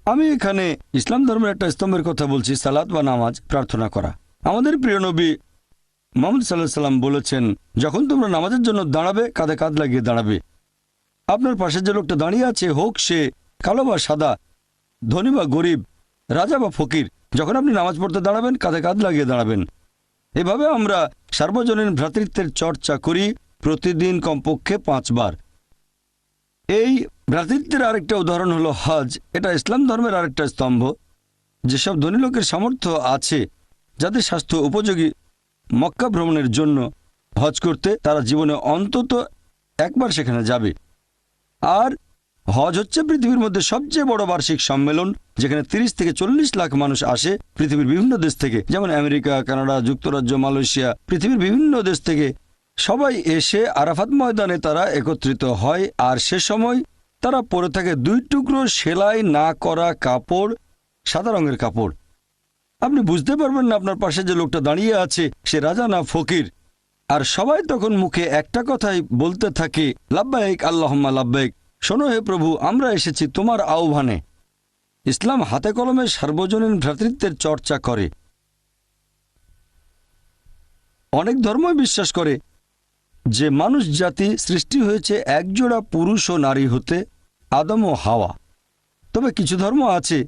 আমি এখানে ইসলাম ধর্মের একটা স্তম্ভের কথা বলছি, সালাত বা নামাজ, প্রার্থনা করা। আমাদের প্রিয় নবী মুহাম্মদ সাল্লাল্লাহু আলাইহি সাল্লাম বলেছেন, যখন তোমরা নামাজের জন্য দাঁড়াবে, কাঁধে কাঁধ লাগিয়ে দাঁড়াবে। আপনার পাশে যে লোকটা দাঁড়িয়ে আছে, হোক সে কালো বা সাদা, ধনী বা গরিব, রাজা বা ফকির, যখন আপনি নামাজ পড়তে দাঁড়াবেন, কাঁধে কাঁধ লাগিয়ে দাঁড়াবেন। এভাবে আমরা সার্বজনীন ভ্রাতৃত্বের চর্চা করি প্রতিদিন কমপক্ষে 5 বার। এই ভ্রাতৃত্বের আরেকটা উদাহরণ হলো হজ। এটা ইসলাম ধর্মের আরেকটা স্তম্ভ। যেসব ধনী লোকের সামর্থ্য আছে, যাদের স্বাস্থ্য উপযোগী মক্কা ভ্রমণের জন্য হজ করতে, তারা জীবনে অন্তত একবার সেখানে যাবে। আর হজ হচ্ছে পৃথিবীর মধ্যে সবচেয়ে বড় বার্ষিক সম্মেলন, যেখানে 30 থেকে 40 লাখ মানুষ আসে পৃথিবীর বিভিন্ন দেশ থেকে, যেমন আমেরিকা, কানাডা, যুক্তরাজ্য, মালয়েশিয়া, পৃথিবীর বিভিন্ন দেশ থেকে সবাই এসে আরাফাত ময়দানে তারা একত্রিত হয়। আর সে সময় তারা পরে থাকে 2 টুকরো সেলাই না করা কাপড়, সাদা রঙের কাপড়। আপনি বুঝতে পারবেন না আপনার পাশে যে লোকটা দাঁড়িয়ে আছে সে রাজা না ফকির। আর সবাই তখন মুখে একটা কথাই বলতে থাকে, লাব্বাইক আল্লাহুম্মা লাব্বাইক, শোনো হে প্রভু, আমরা এসেছি তোমার আহ্বানে। ইসলাম হাতে কলমে সার্বজনীন ভ্রাতৃত্বের চর্চা করে। অনেক ধর্মই বিশ্বাস করে যে মানুষ জাতি সৃষ্টি হয়েছে একজোড়া পুরুষ ও নারী হতে, আদম ও হাওয়া। তবে কিছু ধর্ম আছে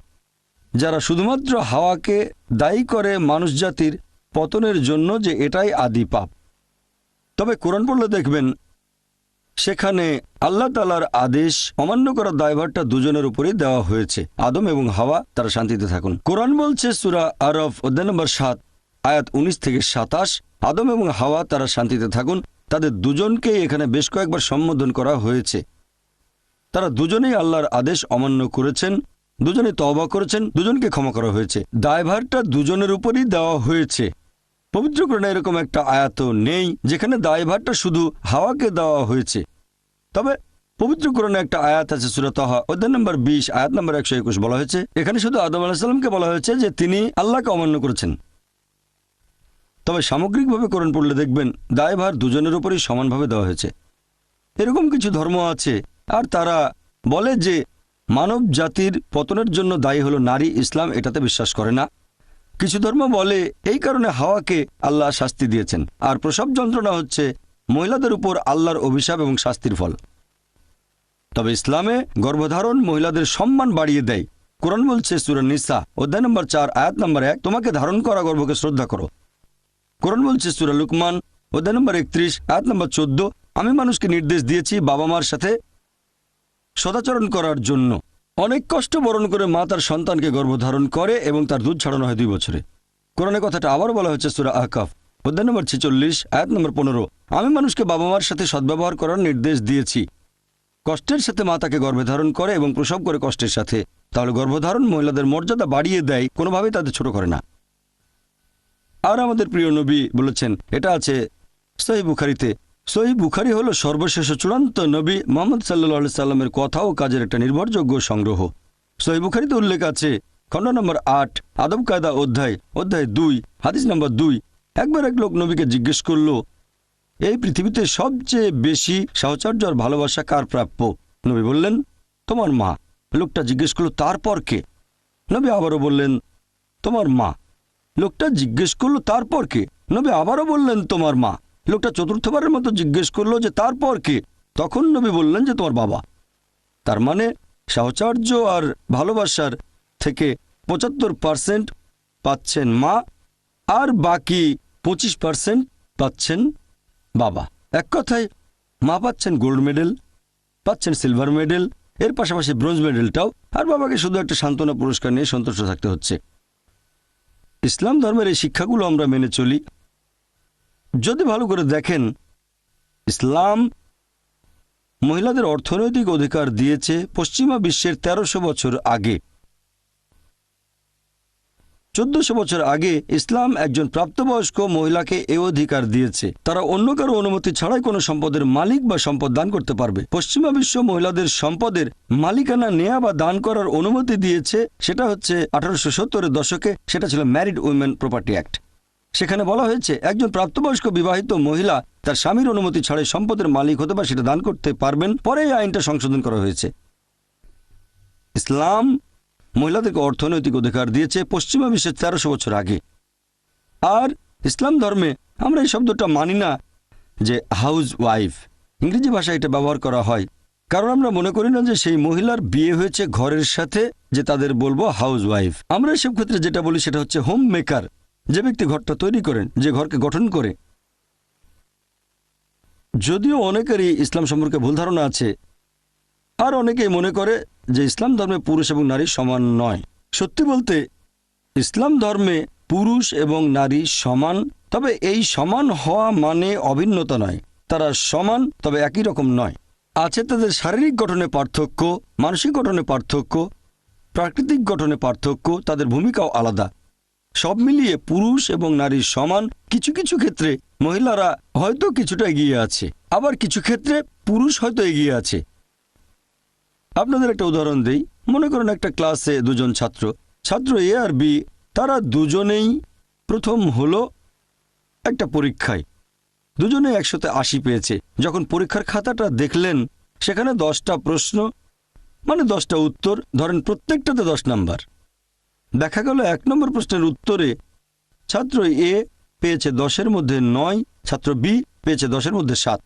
যারা শুধুমাত্র হাওয়াকে দায়ী করে মানুষ জাতির পতনের জন্য, যে এটাই আদি পাপ। তবে কোরআন পড়লে দেখবেন সেখানে আল্লাহ তাআলার আদেশ অমান্য করার দায়ভারটা দুজনের উপরেই দেওয়া হয়েছে। আদম এবং হাওয়া তারা শান্তিতে থাকুন। কোরআন বলছে সূরা আরফ অধ্যায় নম্বর 7 আয়াত 19 থেকে 27, আদম এবং হাওয়া তারা শান্তিতে থাকুন। তাদের দুজনকেই এখানে বেশ কয়েকবার সম্বোধন করা হয়েছে। তারা দুজনেই আল্লাহর আদেশ অমান্য করেছেন, দুজনে তওবা করেছেন, দুজনকে ক্ষমা করা হয়েছে। দায়ভারটা দুজনের উপরই দেওয়া হয়েছে। পবিত্র কোরআনে এরকম একটা আয়াত নেই যেখানে দায়ভারটা শুধু হাওয়াকে দেওয়া হয়েছে। তবে পবিত্র কোরআনে একটা আয়াত আছে সূরা তাহা অধ্যায় নম্বর 20 আয়াত নম্বর 121, বলা হয়েছে এখানে শুধু আদম আলাইহিস সালামকে বলা হয়েছে যে তিনি আল্লাহকে অমান্য করেছেন। তবে সামগ্রিকভাবে কোরআন পড়লে দেখবেন দায়ভার দুজনের উপরই সমানভাবে দেওয়া হয়েছে। এরকম কিছু ধর্ম আছে আর তারা বলে যে মানব জাতির পতনের জন্য দায়ী হলো নারী। ইসলাম এটাতে বিশ্বাস করে না। কিছু ধর্ম বলে এই কারণে হাওয়াকে আল্লাহ শাস্তি দিয়েছেন। আর প্রসব যন্ত্রণা হচ্ছে মহিলাদের উপর আল্লাহর অভিশাপ এবং শাস্তির ফল। তবে ইসলামে গর্ভধারণ মহিলাদের সম্মান বাড়িয়ে দেয়। কোরআন বলছে সূরা নিসা অধ্যায় নম্বর 4 আয়াত নম্বর 1, তোমাকে ধারণ করা গর্ভকে শ্রদ্ধা করো। কোরআন বলছে সূরা লুকমান অধ্যায় নম্বর 31 আয়াত নম্বর 14, আমি মানুষকে নির্দেশ দিয়েছি বাবা মার সাথে সদাচরণ করার জন্য। অনেক কষ্ট বরণ করে মা তার সন্তানকে গর্ভধারণ করে এবং তার দুধ ছাড়ানো হয় 2 বছরে। কোরআনে কথাটা আবার বলা হয়েছে সূরা আহকাফ অধ্যায় নম্বর 46 আয়াত নম্বর 15, আমি মানুষকে বাবা মার সাথে সদ্ব্যবহার করার নির্দেশ দিয়েছি। কষ্টের সাথে মা তাকে গর্ভে ধারণ করে এবং প্রসব করে কষ্টের সাথে। তাহলে গর্ভধারণ মহিলাদের মর্যাদা বাড়িয়ে দেয়, কোনোভাবেই তাদের ছোট করে না। আর আমাদের প্রিয় নবী বলেছেন, এটা আছে সহিহ বুখারীতে। সহিহ বুখারী হলো সর্বশেষ চূড়ান্ত নবী মুহাম্মদ সাল্লাল্লাহু আলাইহি সাল্লামের কথা ও কাজের একটা নির্ভরযোগ্য সংগ্রহ। সহিহ বুখারীতে উল্লেখ আছে খণ্ড নম্বর 8 আদব কায়দা অধ্যায় 2 হাদিস নম্বর 2, একবার এক লোক নবীকে জিজ্ঞেস করল, এই পৃথিবীতে সবচেয়ে বেশি সাহচর্য আর ভালোবাসা কার প্রাপ্য? নবী বললেন, তোমার মা। লোকটা জিজ্ঞেস করল, তারপর কে? নবী আবারও বললেন, তোমার মা। লোকটা জিজ্ঞেস করলো, তারপর কে? নবী আবারও বললেন, তোমার মা। লোকটা চতুর্থবারের মতো জিজ্ঞেস করলো যে তারপর কে? তখন নবী বললেন যে তোমার বাবা। তার মানে সাহচর্য আর ভালোবাসার থেকে 75% পাচ্ছেন মা, আর বাকি 25% পাচ্ছেন বাবা। এক কথায় মা পাচ্ছেন গোল্ড মেডেল, পাচ্ছেন সিলভার মেডেল, এর পাশাপাশি ব্রোঞ্জ মেডেলটাও, আর বাবাকে শুধু একটা সান্ত্বনা পুরস্কার নিয়ে সন্তুষ্ট থাকতে হচ্ছে। ইসলাম ধর্মের এই শিক্ষাগুলো আমরা মেনে চলি। যদি ভালো করে দেখেন, ইসলাম মহিলাদের অর্থনৈতিক অধিকার দিয়েছে পশ্চিমা বিশ্বের 1300 বছর আগে। 1400 বছর আগে ইসলাম একজন প্রাপ্তবয়স্ক মহিলাকে এই অধিকার দিয়েছে, তারা অন্য কারো অনুমতি ছাড়াই কোনো সম্পদের মালিক বা সম্পদ দান করতে পারবে। পশ্চিমা বিশ্ব মহিলাদের সম্পদের মালিকানা নেয়া বা দান করার অনুমতি দিয়েছে, সেটা হচ্ছে 1870-এর দশকে। সেটা ছিল ম্যারিড উইমেন প্রপার্টি অ্যাক্ট। সেখানে বলা হয়েছে একজন প্রাপ্তবয়স্ক বিবাহিত মহিলা তার স্বামীর অনুমতি ছাড়াই সম্পদের মালিক হতে বা সেটা দান করতে পারবেন। পরে এই আইনটা সংশোধন করা হয়েছে। ইসলাম মহিলাদেরকে অর্থনৈতিক অধিকার দিয়েছে পশ্চিমা বিশ্বের 1300 বছর আগে। আর ইসলাম ধর্মে আমরা এই শব্দটা মানি না যে হাউস ওয়াইফ, ইংরেজি ভাষায় এটা ব্যবহার করা হয়, কারণ আমরা মনে করি না যে সেই মহিলার বিয়ে হয়েছে ঘরের সাথে, যে তাদের বলবো হাউস ওয়াইফ। আমরা এসব ক্ষেত্রে যেটা বলি সেটা হচ্ছে হোম মেকার, যে ব্যক্তি ঘরটা তৈরি করেন, যে ঘরকে গঠন করে। যদিও অনেকেরই ইসলাম সম্পর্কে ভুল ধারণা আছে আর অনেকেই মনে করে যে ইসলাম ধর্মে পুরুষ এবং নারী সমান নয়। সত্যি বলতে ইসলাম ধর্মে পুরুষ এবং নারী সমান, তবে এই সমান হওয়া মানে অভিন্নতা নয়। তারা সমান তবে একই রকম নয়। আছে তাদের শারীরিক গঠনে পার্থক্য, মানসিক গঠনে পার্থক্য, প্রাকৃতিক গঠনে পার্থক্য, তাদের ভূমিকাও আলাদা। সব মিলিয়ে পুরুষ এবং নারী সমান। কিছু কিছু ক্ষেত্রে মহিলারা হয়তো কিছুটা এগিয়ে আছে, আবার কিছু ক্ষেত্রে পুরুষ হয়তো এগিয়ে আছে। আপনাদের একটা উদাহরণ দেই। মনে করুন একটা ক্লাসে দুজন ছাত্র এ আর বি, তারা দুজনেই প্রথম হলো একটা পরীক্ষায়। দুজনে 180 পেয়েছে। যখন পরীক্ষার খাতাটা দেখলেন সেখানে 10টা প্রশ্ন, মানে 10টা উত্তর, ধরেন প্রত্যেকটাতে 10 নাম্বার। দেখা গেল 1 নম্বর প্রশ্নের উত্তরে ছাত্র এ পেয়েছে 10-এর মধ্যে 9, ছাত্র বি পেয়েছে 10-এর মধ্যে 7।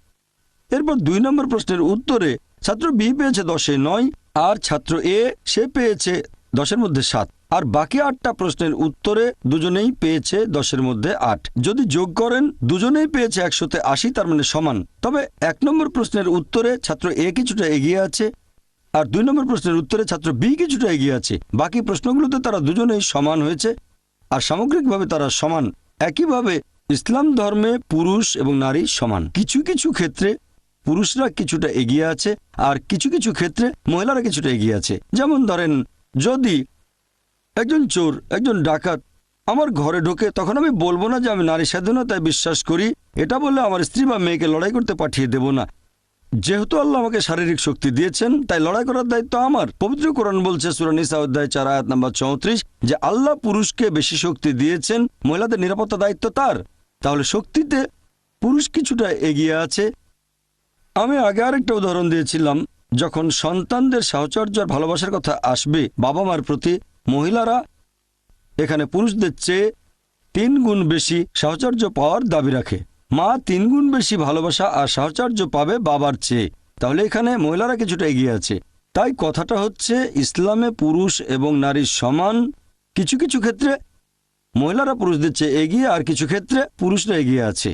এরপর 2 নম্বর প্রশ্নের উত্তরে ছাত্র বি পেয়েছে 10-এ 9, আর ছাত্র এ সে পেয়েছে 10-এর মধ্যে 7। আর বাকি 8টা প্রশ্নের উত্তরে দুজনেই পেয়েছে 10-এর মধ্যে 8। যদি যোগ করেন দুজনেই পেয়েছে 100-তে 80, তার মানে সমান। তবে 1 নম্বর প্রশ্নের উত্তরে ছাত্র এ কিছুটা এগিয়ে আছে, আর 2 নম্বর প্রশ্নের উত্তরে ছাত্র বি কিছুটা এগিয়ে আছে। বাকি প্রশ্নগুলোতে তারা দুজনেই সমান হয়েছে, আর সামগ্রিকভাবে তারা সমান। একইভাবে ইসলাম ধর্মে পুরুষ এবং নারী সমান। কিছু কিছু ক্ষেত্রে পুরুষরা কিছুটা এগিয়ে আছে, আর কিছু কিছু ক্ষেত্রে মহিলারা কিছুটা এগিয়ে আছে। যেমন ধরেন, যদি একজন চোর, একজন ডাকাত আমার ঘরে ঢোকে, তখন আমি বলবো না যে আমি নারী স্বাধীনতায় বিশ্বাস করি, এটা বললে আমার স্ত্রী বা মেয়েকে লড়াই করতে পাঠিয়ে দেব না। যেহেতু আল্লাহ আমাকে শারীরিক শক্তি দিয়েছেন, তাই লড়াই করার দায়িত্ব আমার। পবিত্র কোরআন বলছে সূরা নিসা অধ্যায় 4 আয়াত নম্বর 34 যে আল্লাহ পুরুষকে বেশি শক্তি দিয়েছেন, মহিলাদের নিরাপত্তা দায়িত্ব তার। তাহলে শক্তিতে পুরুষ কিছুটা এগিয়ে আছে। আমি আগে আরেকটা উদাহরণ দিয়েছিলাম, যখন সন্তানদের সাহচর্য আর ভালোবাসার কথা আসবে বাবা মার প্রতি, মহিলারা এখানে পুরুষদের চেয়ে 3 গুণ বেশি সাহচর্য পাওয়ার দাবি রাখে। মা 3 গুণ বেশি ভালোবাসা আর সাহচর্য পাবে বাবার চেয়ে। তাহলে এখানে মহিলারা কিছুটা এগিয়ে আছে। তাই কথাটা হচ্ছে ইসলামে পুরুষ এবং নারী সমান। কিছু কিছু ক্ষেত্রে মহিলারা পুরুষদের চেয়ে এগিয়ে, আর কিছু ক্ষেত্রে পুরুষরা এগিয়ে আছে।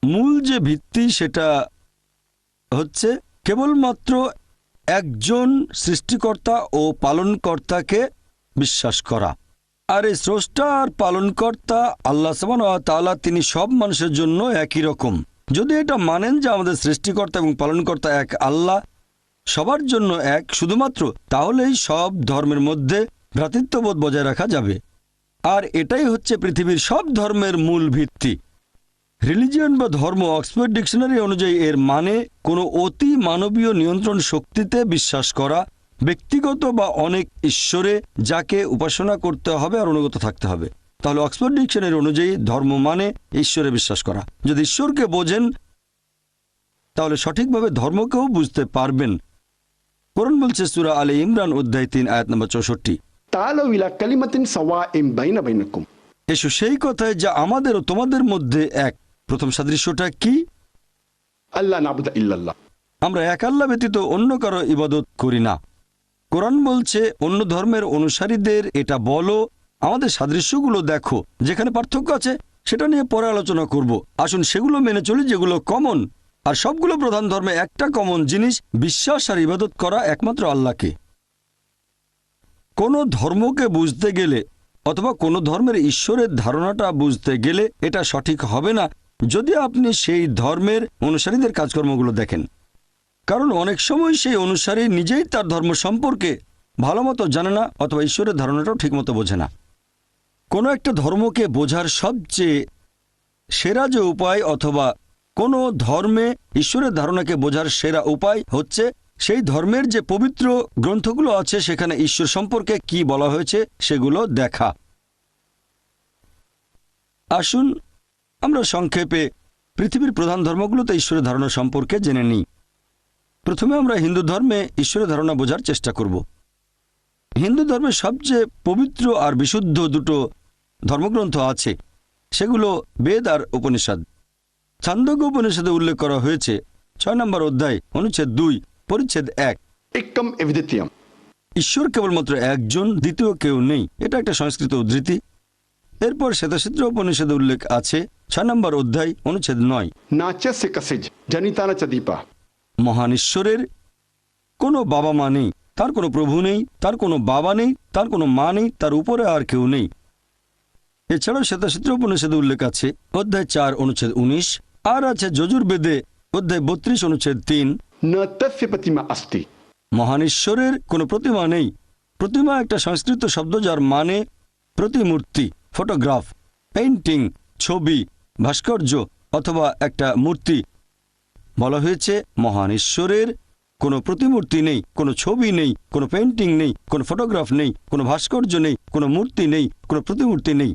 মূল যে ভিত্তি সেটা হচ্ছে কেবলমাত্র একজন সৃষ্টিকর্তা ও পালনকর্তাকে বিশ্বাস করা। আর এই স্রষ্টা আর পালনকর্তা আল্লাহ সুবহানাহু ওয়া তাআলা, তিনি সব মানুষের জন্য একই রকম। যদি এটা মানেন যে আমাদের সৃষ্টিকর্তা এবং পালনকর্তা এক আল্লাহ, সবার জন্য এক শুধুমাত্র, তাহলেই সব ধর্মের মধ্যে ভ্রাতৃত্ববোধ বজায় রাখা যাবে। আর এটাই হচ্ছে পৃথিবীর সব ধর্মের মূল ভিত্তি। রিলিজিয়ন বা ধর্ম অক্সফোর্ড ডিকশনারি অনুযায়ী এর মানে কোনো অতি মানবীয় নিয়ন্ত্রণ শক্তিতে বিশ্বাস করা, ব্যক্তিগত বা অনেক ঈশ্বরে যাকে উপাসনা করতে হবে আর অনুগত থাকতে হবে। তাহলে অক্সফোর্ড ডিকশনারি অনুযায়ী ধর্ম মানে ঈশ্বরে বিশ্বাস করা। যদি ঈশ্বরকে বোঝেন তাহলে সঠিকভাবে ধর্মকেও বুঝতে পারবেন। কোরআন বলছে সূরা আলে ইমরান অধ্যায় 3 আয়াত নম্বর 64, তাআলাউ ইলা কালিমাতিন সাওয়াইন বাইনা বাইনাকুম। এসো সেই কথায় যা আমাদের ও তোমাদের মধ্যে এক। প্রথম সাদৃশ্যটা কি? আল্লাহ নাবুদা ইল্লাল্লাহ। আমরা এক আল্লাহ ব্যতীত অন্য কারো ইবাদত করি না। কোরআন বলছে অন্য ধর্মের অনুসারীদের এটা বলো, আমাদের সাদৃশ্যগুলো দেখো। যেখানে পার্থক্য আছে সেটা নিয়ে পরে আলোচনা করব। আসুন সেগুলো মেনে চলি যেগুলো কমন। আর সবগুলো প্রধান ধর্মে একটা কমন জিনিস, বিশ্বাস আর ইবাদত করা একমাত্র আল্লাহকে। কোনো ধর্মকে বুঝতে গেলে অথবা কোনো ধর্মের ঈশ্বরের ধারণাটা বুঝতে গেলে এটা সঠিক হবে না যদি আপনি সেই ধর্মের অনুসারীদের কাজকর্মগুলো দেখেন। কারণ অনেক সময় সেই অনুসারী নিজেই তার ধর্ম সম্পর্কে ভালো মতো জানে না, অথবা ঈশ্বরের ধারণাটাও ঠিকমতো বোঝে না। কোনো একটা ধর্মকে বোঝার সবচেয়ে সেরা যে উপায়, অথবা কোনো ধর্মে ঈশ্বরের ধারণাকে বোঝার সেরা উপায় হচ্ছে সেই ধর্মের যে পবিত্র গ্রন্থগুলো আছে সেখানে ঈশ্বর সম্পর্কে কি বলা হয়েছে সেগুলো দেখা। আসুন আমরা সংক্ষেপে পৃথিবীর প্রধান ধর্মগুলোতে ঈশ্বরের ধারণা সম্পর্কে জেনে নিই। প্রথমে আমরা হিন্দু ধর্মে ঈশ্বরের ধারণা বোঝার চেষ্টা করব। হিন্দু ধর্মের সবচেয়ে পবিত্র আর বিশুদ্ধ দুটো ধর্মগ্রন্থ আছে, সেগুলো বেদ আর উপনিষদ। ছান্দোগ্য উপনিষদে উল্লেখ করা হয়েছে 6 নম্বর অধ্যায় অনুচ্ছেদ 2 পরিচ্ছেদ 1, একম এভিদিত্যম। ঈশ্বর কেবলমাত্র একজন, দ্বিতীয় কেউ নেই। এটা একটা সংস্কৃত উদ্ধৃতি। এরপর শ্বেতসূত্র উপনিষদে উল্লেখ আছে 6 নম্বর অধ্যায় অনুচ্ছেদ 9, नाच्यस्य कसिज जनितान च दीपा। মহান ঈশ্বরের কোনো বাবা মা নেই, তার কোনো প্রভু নেই, তার কোনো বাবা নেই, তার কোনো মা নেই, তার উপরে আর কেউ নেই। এছাড়াও শ্বেতসূত্র উপনিষদে উল্লেখ আছে অধ্যায় 4 অনুচ্ছেদ 19, আর আছে যজুর্বেদে অধ্যায় 32 অনুচ্ছেদ 3, न तस्य प्रतिमा अस्ति। মহান ঈশ্বরের কোনো প্রতিমা নেই। প্রতিমা একটা সংস্কৃত শব্দ যার মানে প্রতিমূর্তি, ফটোগ্রাফ, পেইন্টিং, ছবি, ভাস্কর্য অথবা একটা মূর্তি। বলা হয়েছে মহান ঈশ্বরের কোনো প্রতিমূর্তি নেই, কোনো ছবি নেই, কোনো পেইন্টিং নেই, কোনো ফটোগ্রাফ নেই, কোনো ভাস্কর্য নেই, কোনো মূর্তি নেই, কোনো প্রতিমূর্তি নেই।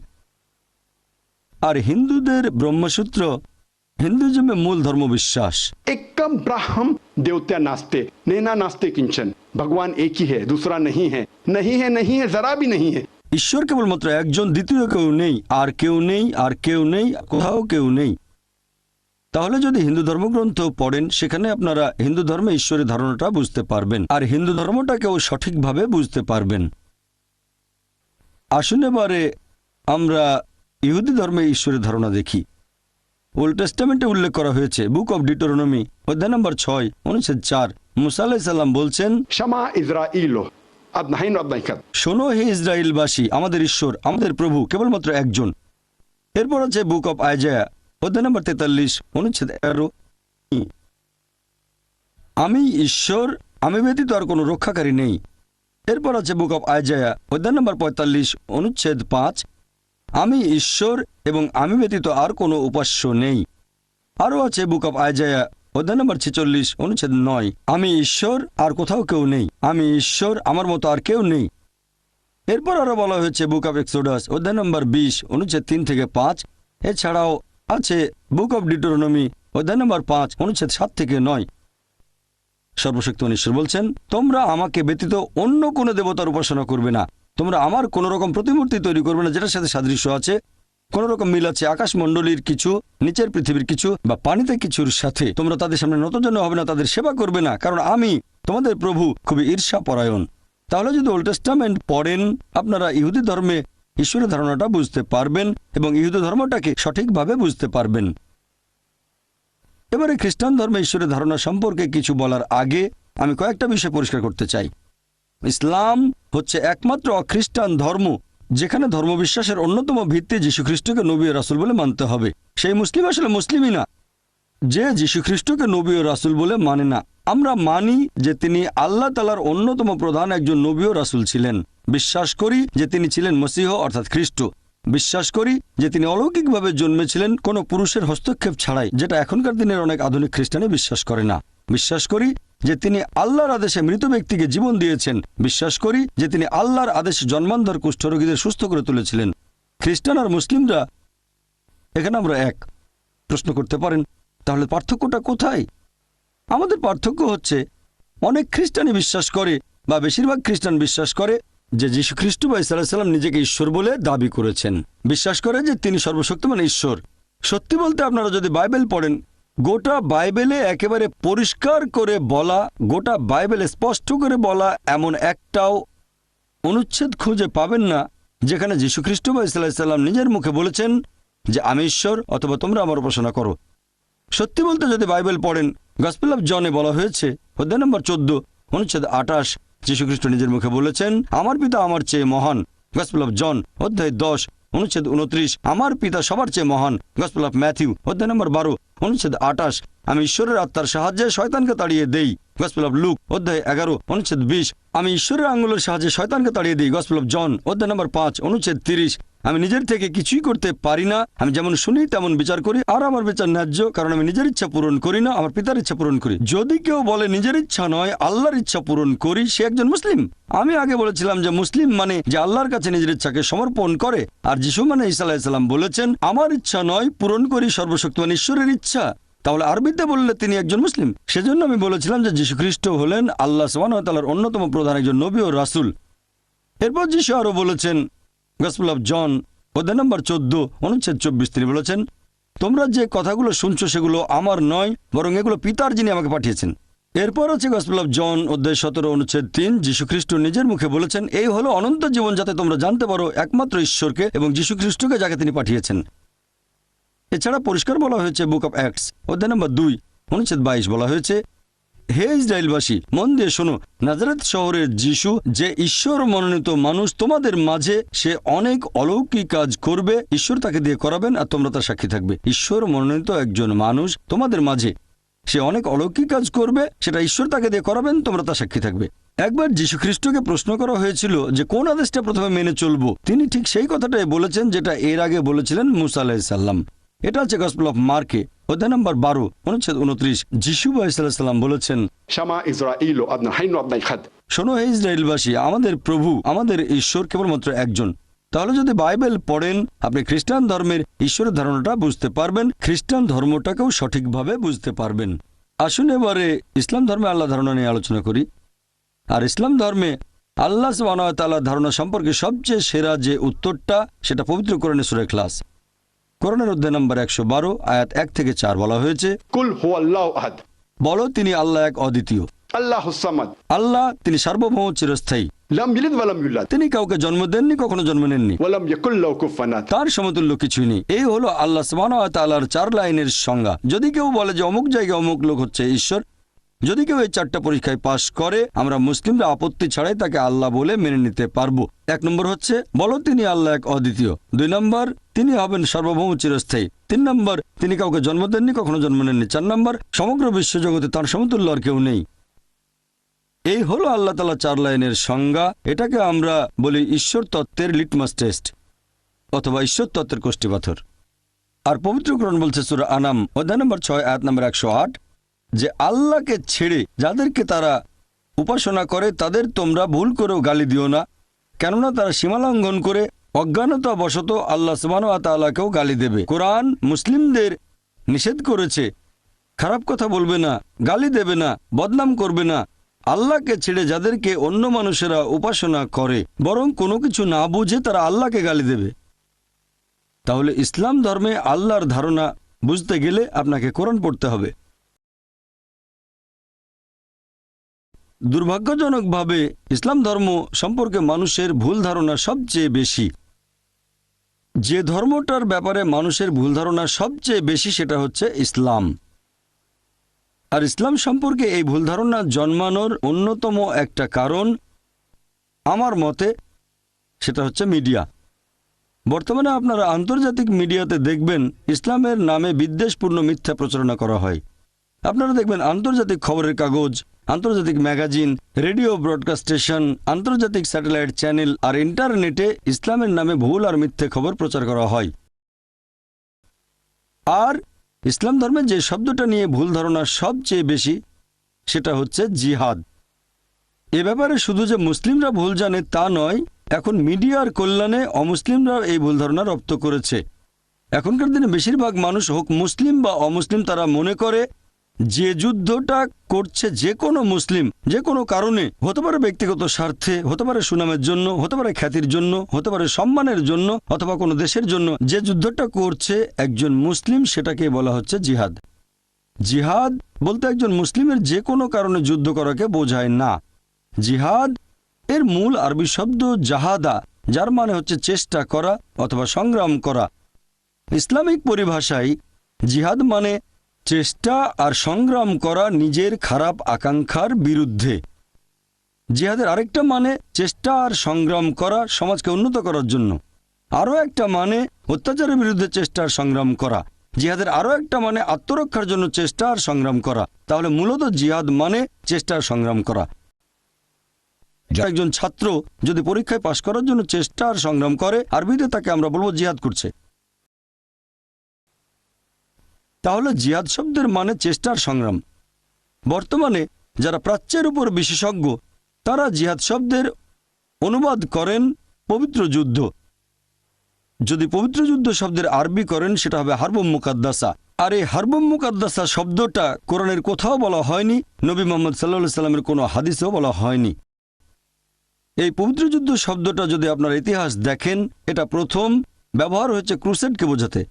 আর হিন্দুদের ব্রহ্মসূত্র হিন্দুজমে মূল ধর্মবিশ্বাস। एकम ब्राह्म देवत्या नास्ते नैना नास्ते किंचन। भगवान एक ही है, दूसरा नहीं है, नहीं है, नहीं है, जरा भी नहीं है। ঈশ্বর কেবলমাত্র একজন, দ্বিতীয় কেউ নেই, আর কেউ নেই, আর কেউ নেই, কোথাও কেউ নেই। তাহলে যদি হিন্দু ধর্মগ্রন্থ পড়েন সেখানে আপনারা হিন্দু ধর্মে ঈশ্বরের ধারণাটা বুঝতে পারবেন, আর হিন্দু ধর্মটাকেও সঠিকভাবে বুঝতে পারবেন। আসুন এবারে আমরা ইহুদি ধর্মে ঈশ্বরের ধারণা দেখি। ওল্ড টেস্টামেন্টে উল্লেখ করা হয়েছে বুক অব ডিটোরনমি অধ্যায় নম্বর 6 অনুচ্ছেদ 4, মুসা আলাইহিস সালাম বলছেন, शमा इज़राइलो अदनाहिन अदनाइकत। শোনো হে ইসরায়েলবাসী, আমাদের ঈশ্বর, আমাদের প্রভু কেবলমাত্র একজন। এরপর আছে বুক অব আইজায়া অধ্যায় নম্বর 43 অনুচ্ছেদ 11, আমি ঈশ্বর, আমি ব্যতীত আর কোনো রক্ষাকারী নেই। এরপর আছে বুক অব আইজায়া অধ্যায় নম্বর 45 অনুচ্ছেদ 5, আমি ঈশ্বর এবং আমি ব্যতীত আর কোনো উপাস্য নেই। আরও আছে বুক অব আইজায়া অধ্যায় নম্বর 46 অনুচ্ছেদ 9, আমি ঈশ্বর আর কোথাও কেউ নেই, আমি ঈশ্বর, আমার মতো আর কেউ নেই। এরপর আরো বলা হয়েছে বুক অব এক্সোডাস অধ্যায় নম্বর 20 অনুচ্ছেদ 3 থেকে 5। এছাড়াও আছে বুক অব ডিটোরনমি অধ্যায় নম্বর 5 অনুচ্ছেদ 7 থেকে 9। সর্বশক্তিমান ঈশ্বর বলছেন, তোমরা আমাকে ব্যতীত অন্য কোনো দেবতার উপাসনা করবে না, তোমরা আমার কোনো রকম প্রতিমূর্তি তৈরি করবে না যেটার সাথে সাদৃশ্য আছে, কোনো রকম মিল আছে আকাশমণ্ডলীর কিছু, নিচের পৃথিবীর কিছু বা পানিতে কিছুর সাথে। তোমরা তাদের সামনে নতজানু হবে না, তাদের সেবা করবে না, কারণ আমি তোমাদের প্রভু খুবই ঈর্ষাপরায়ণ। তাহলে যদি ওল্ড টেস্টামেন্ট পড়েন আপনারা ইহুদি ধর্মে ঈশ্বরের ধারণাটা বুঝতে পারবেন এবং ইহুদি ধর্মটাকে সঠিকভাবে বুঝতে পারবেন। এবারে খ্রিস্টান ধর্মে ঈশ্বরের ধারণা সম্পর্কে কিছু বলার আগে আমি কয়েকটা বিষয় পরিষ্কার করতে চাই। ইসলাম হচ্ছে একমাত্র অখ্রিস্টান ধর্ম যেখানে ধর্মবিশ্বাসের অন্যতম ভিত্তি যীশুখ্রিস্টকে নবী ও রাসূল বলে মানতে হবে। সেই মুসলিম আসলে মুসলিমই না যে যীশুখ্রিস্টকে নবী ও রাসূল বলে মানে না। আমরা মানি যে তিনি আল্লাহ তাআলার অন্যতম প্রধান একজন নবী ও রাসূল ছিলেন। বিশ্বাস করি যে তিনি ছিলেন মসীহ অর্থাৎ খ্রিস্ট। বিশ্বাস করি যে তিনি অলৌকিকভাবে জন্মেছিলেন কোনো পুরুষের হস্তক্ষেপ ছাড়াই, যেটা এখনকার দিনের অনেক আধুনিক খ্রিস্টানে বিশ্বাস করে না। বিশ্বাস করি যে তিনি আল্লাহর আদেশে মৃত ব্যক্তিকে জীবন দিয়েছেন। বিশ্বাস করি যে তিনি আল্লাহর আদেশে জন্মান্ধর কুষ্ঠরোগীদের সুস্থ করে তুলেছিলেন। খ্রিস্টান আর মুসলিমরা এখানে আমরা এক। প্রশ্ন করতে পারেন তাহলে পার্থক্যটা কোথায়? আমাদের পার্থক্য হচ্ছে অনেক খ্রিস্টানই বিশ্বাস করে বা বেশিরভাগ খ্রিস্টান বিশ্বাস করে যে যীশু খ্রিস্ট বা ঈসা আলাইহিস সালাম নিজেকে ঈশ্বর বলে দাবি করেছেন, বিশ্বাস করে যে তিনি সর্বশক্তিমান ঈশ্বর। সত্যি বলতে আপনারা যদি বাইবেল পড়েন, গোটা বাইবেলে একেবারে পরিষ্কার করে বলা, গোটা বাইবেলে স্পষ্ট করে বলা এমন একটাও অনুচ্ছেদ খুঁজে পাবেন না যেখানে যীশু খ্রিস্ট বা ঈসা আলাইহিস সালাম নিজের মুখে বলেছেন যে আমি ঈশ্বর অথবা তোমরা আমার উপাসনা করো। সত্যি বলতে যদি বাইবেল পড়েন, গসপেল অফ জনে বলা হয়েছে অধ্যায় নম্বর 14 অনুচ্ছেদ 28, যীশুখ্রিস্ট নিজের মুখে বলেছেন আমার পিতা আমার চেয়ে মহান। গসপেল অফ জন অধ্যায় 10 অনুচ্ছেদ 29, আমার পিতা সবার চেয়ে মহান। গসপেল অফ ম্যাথিউ অধ্যায় নম্বর 12 অনুচ্ছেদ 28, আমি ঈশ্বরের আত্মার সাহায্যে শয়তানকে তাড়িয়ে দেই। গসপেল অফ লুক অধ্যায় 11 অনুচ্ছেদ 20, আমি ঈশ্বরের আঙ্গুলের সাহায্যে শয়তানকে তাড়িয়ে দিই। গসপেল অফ জন অধ্যায় নম্বর 5 অনুচ্ছেদ 30, আমি নিজের থেকে কিছুই করতে পারি না, আমি যেমন শুনি তেমন বিচার করি, আর আমার বিচার ন্যায্য, কারণ আমি নিজের ইচ্ছা পূরণ করি না, আমার পিতার ইচ্ছা পূরণ করি। যদি কেউ বলে নিজের ইচ্ছা নয় আল্লাহর ইচ্ছা পূরণ করি, সে একজন মুসলিম। আমি আগে বলেছিলাম যে মুসলিম মানে যে আল্লাহর কাছে নিজের ইচ্ছাকে সমর্পণ করে, আর যিশু মানে ঈসা আলাইহিস সালাম বলেছেন আমার ইচ্ছা নয় পূরণ করি সর্বশক্তিমান ঈশ্বরের ইচ্ছা। তাহলে আরবিতে বললে তিনি একজন মুসলিম। সেজন্য আমি বলেছিলাম যে যীশু খ্রিস্ট হলেন আল্লাহ সুবহানাহু ওয়া তাআলার অন্যতম প্রধান একজন নবী ও রাসূল। এরপর যিশু আরো বলেছেন গসপেল অফ জন অধ্যায় নম্বর 14 অনুচ্ছেদ 24, তিনি বলেছেন তোমরা যে কথাগুলো শুনছো সেগুলো আমার নয়, বরং এগুলো পিতার যিনি আমাকে পাঠিয়েছেন। এরপর আছে গসপেল অফ জন অধ্যায় 17 অনুচ্ছেদ 3। যীশুখ্রিস্ট নিজের মুখে বলেছেন, এই হলো অনন্ত জীবন, যাতে তোমরা জানতে পারো একমাত্র ঈশ্বরকে এবং যীশুখ্রিস্টকে, যাকে তিনি পাঠিয়েছেন। এছাড়া পরিষ্কার বলা হয়েছে বুক অফ অ্যাক্টস অধ্যায় নম্বর 2 অনুচ্ছেদ 22 বলা হয়েছে, হে ইসরায়েলবাসী, মন দিয়ে শোনো, নাজারেত শহরের যিশু যে ঈশ্বর মনোনীত মানুষ তোমাদের মাঝে, সে অনেক অলৌকিক কাজ করবে, ঈশ্বর তাকে দিয়ে করাবেন আর তোমরা তার সাক্ষী থাকবে। ঈশ্বর মনোনীত একজন মানুষ তোমাদের মাঝে, সে অনেক অলৌকিক কাজ করবে, সেটা ঈশ্বর তাকে দিয়ে করাবেন, তোমরা তার সাক্ষী থাকবে। একবার যীশুখ্রিস্টকে প্রশ্ন করা হয়েছিল যে কোন আদেশটা প্রথমে মেনে চলবো, তিনি ঠিক সেই কথাটাই বলেছেন যেটা এর আগে বলেছিলেন মুসা আলাইহিস সালাম। এটা হচ্ছে গসপেল অফ মার্কে অধ্যায় নম্বর 12 অনুচ্ছেদ 29। যিশু আলাইহিস সালাম বলেছেন, شما إسرائيل وابن حين وابن خد শোনো হে ইসরায়েলবাসী, আমাদের প্রভু, আমাদের ঈশ্বর কেবলমাত্র একজন। তাহলে যদি বাইবেল পড়েন, আপনি খ্রিস্টান ধর্মের ঈশ্বরের ধারণাটা বুঝতে পারবেন, খ্রিস্টান ধর্মটাকেও সঠিকভাবে বুঝতে পারবেন। আসুন এবারে ইসলাম ধর্মে আল্লাহ ধারণা নিয়ে আলোচনা করি। আর ইসলাম ধর্মে আল্লাহ সুবহানাহু ওয়া তাআলার ধারণা সম্পর্কে সবচেয়ে সেরা যে উত্তরটা, সেটা পবিত্র কোরআনে সূরা ইখলাস কোরআনের অধ্যায় নম্বর 112 আয়াত 1 থেকে 4 বলা হয়েছে, قل هو الله أحد বলো তিনি আল্লাহ এক, অদ্বিতীয়। الله الصمد আল্লাহ তিনি সার্বভৌম, চিরস্থায়ী। لم يلد ولم يولد তিনি কাউকে জন্ম দেননি, কখনো জন্ম নেননি, ولم يكن له كفوا أحد তার সমতুল্য কিছুই নেই। এই হলো আল্লাহ সুবহানাহু ওয়া তাআলার 4 লাইনের সংজ্ঞা। যদি কেউ বলে যে অমুক জায়গায় অমুক লোক হচ্ছে ঈশ্বর, যদি কেউ এই 4টা পরীক্ষায় পাশ করে, আমরা মুসলিমরা আপত্তি ছাড়াই তাকে আল্লাহ বলে মেনে নিতে পারবো। 1 নম্বর হচ্ছে, বলো তিনি আল্লাহ এক, অদ্বিতীয়। 2 নম্বর, তিনি হবেন সার্বভৌম, চিরস্থায়ী। 3 নম্বর, তিনি কাউকে জন্ম দেননি, কখনো জন্ম নেননি। 4 নম্বর, সমগ্র বিশ্বজগতে তার সমতুল্য আর কেউ নেই। এই হলো আল্লাহ তাআলা 4 লাইনের সংজ্ঞা। এটাকে আমরা বলি ঈশ্বর তত্ত্বের লিটমাস টেস্ট অথবা ঈশ্বর তত্ত্বের কোষ্ঠী পাথর। আর পবিত্র কোরআন বলছে সূরা আনাম অধ্যায় নম্বর 6 আয়াত নম্বর 108 যে আল্লাহকে ছেড়ে যাদেরকে তারা উপাসনা করে তাদের তোমরা ভুল করেও গালি দিও না, কেননা তারা সীমালঙ্ঘন করে অজ্ঞানতা বশত আল্লাহ সুবহানাহু ওয়া তাআলাকেও গালি দেবে। কোরআন মুসলিমদের নিষেধ করেছে খারাপ কথা বলবে না, গালি দেবে না, বদনাম করবে না। আল্লাহকে ছেড়ে যাদেরকে অন্য মানুষেরা উপাসনা করে, বরং কোনো কিছু না বুঝে তারা আল্লাহকে গালি দেবে। তাহলে ইসলাম ধর্মে আল্লাহর ধারণা বুঝতে গেলে আপনাকে কোরআন পড়তে হবে। দুর্ভাগ্যজনকভাবে ইসলাম ধর্ম সম্পর্কে মানুষের ভুল ধারণা সবচেয়ে বেশি। যে ধর্মটার ব্যাপারে মানুষের ভুল ধারণা সবচেয়ে বেশি সেটা হচ্ছে ইসলাম। আর ইসলাম সম্পর্কে এই ভুল ধারণা জন্মানোর অন্যতম একটা কারণ আমার মতে সেটা হচ্ছে মিডিয়া। বর্তমানে আপনারা আন্তর্জাতিক মিডিয়াতে দেখবেন ইসলামের নামে বিদ্বেষপূর্ণ মিথ্যা প্রচারণা করা হয়। আপনারা দেখবেন আন্তর্জাতিক খবরের কাগজ, আন্তর্জাতিক ম্যাগাজিন, রেডিও ব্রডকাস্ট স্টেশন, আন্তর্জাতিক স্যাটেলাইট চ্যানেল আর ইন্টারনেটে ইসলামের নামে ভুল আর মিথ্যে খবর প্রচার করা হয়। আর ইসলাম ধর্মে যে শব্দটা নিয়ে ভুল ধারণা সবচেয়ে বেশি সেটা হচ্ছে জিহাদ। এ ব্যাপারে শুধু যে মুসলিমরা ভুল জানে তা নয়, এখন মিডিয়ার কল্যাণে অমুসলিমরা এই ভুল ধারণা রপ্ত করেছে। এখনকার দিনে বেশিরভাগ মানুষ, হোক মুসলিম বা অমুসলিম, তারা মনে করে যে যুদ্ধটা করছে যে কোনো মুসলিম যে কোনো কারণে, হতে পারে ব্যক্তিগত স্বার্থে, হতে পারে সুনামের জন্য, হতে পারে খ্যাতির জন্য, হতে পারে সম্মানের জন্য, অথবা কোনো দেশের জন্য, যে যুদ্ধটা করছে একজন মুসলিম সেটাকে বলা হচ্ছে জিহাদ। জিহাদ বলতে একজন মুসলিমের যে কোনো কারণে যুদ্ধ করাকে বোঝায় না। জিহাদ এর মূল আরবি শব্দ জাহাদা, যার মানে হচ্ছে চেষ্টা করা অথবা সংগ্রাম করা। ইসলামিক পরিভাষায় জিহাদ মানে চেষ্টা আর সংগ্রাম করা নিজের খারাপ আকাঙ্ক্ষার বিরুদ্ধে। জিহাদের আরেকটা মানে চেষ্টা আর সংগ্রাম করা সমাজকে উন্নত করার জন্য। আরও একটা মানে অত্যাচারের বিরুদ্ধে চেষ্টা আর সংগ্রাম করা। জিহাদের আরও একটা মানে আত্মরক্ষার জন্য চেষ্টা আর সংগ্রাম করা। তাহলে মূলত জিহাদ মানে চেষ্টা আর সংগ্রাম করা। একজন ছাত্র যদি পরীক্ষায় পাশ করার জন্য চেষ্টা আর সংগ্রাম করে, আরবিতে তাকে আমরা বলবো জিহাদ করছে। তাহলে জিহাদ শব্দের মানে চেষ্টা আর সংগ্রাম। বর্তমানে যারা প্রাচ্যের উপর বিশেষজ্ঞ তারা জিহাদ শব্দের অনুবাদ করেন পবিত্র যুদ্ধ। যদি পবিত্র যুদ্ধ শব্দের আরবি করেন সেটা হবে হারবুম মুকাদ্দাসা। আর এই হারবুম মুকাদ্দাসা শব্দটা কোরআনের কোথাও বলা হয়নি, নবী মুহাম্মদ সাল্লাল্লাহু আলাইহি সাল্লামের কোনো হাদিসেও বলা হয়নি। এই পবিত্র যুদ্ধ শব্দটা যদি আপনার ইতিহাস দেখেন, এটা প্রথম ব্যবহার হয়েছে ক্রুসেডকে বোঝাতে।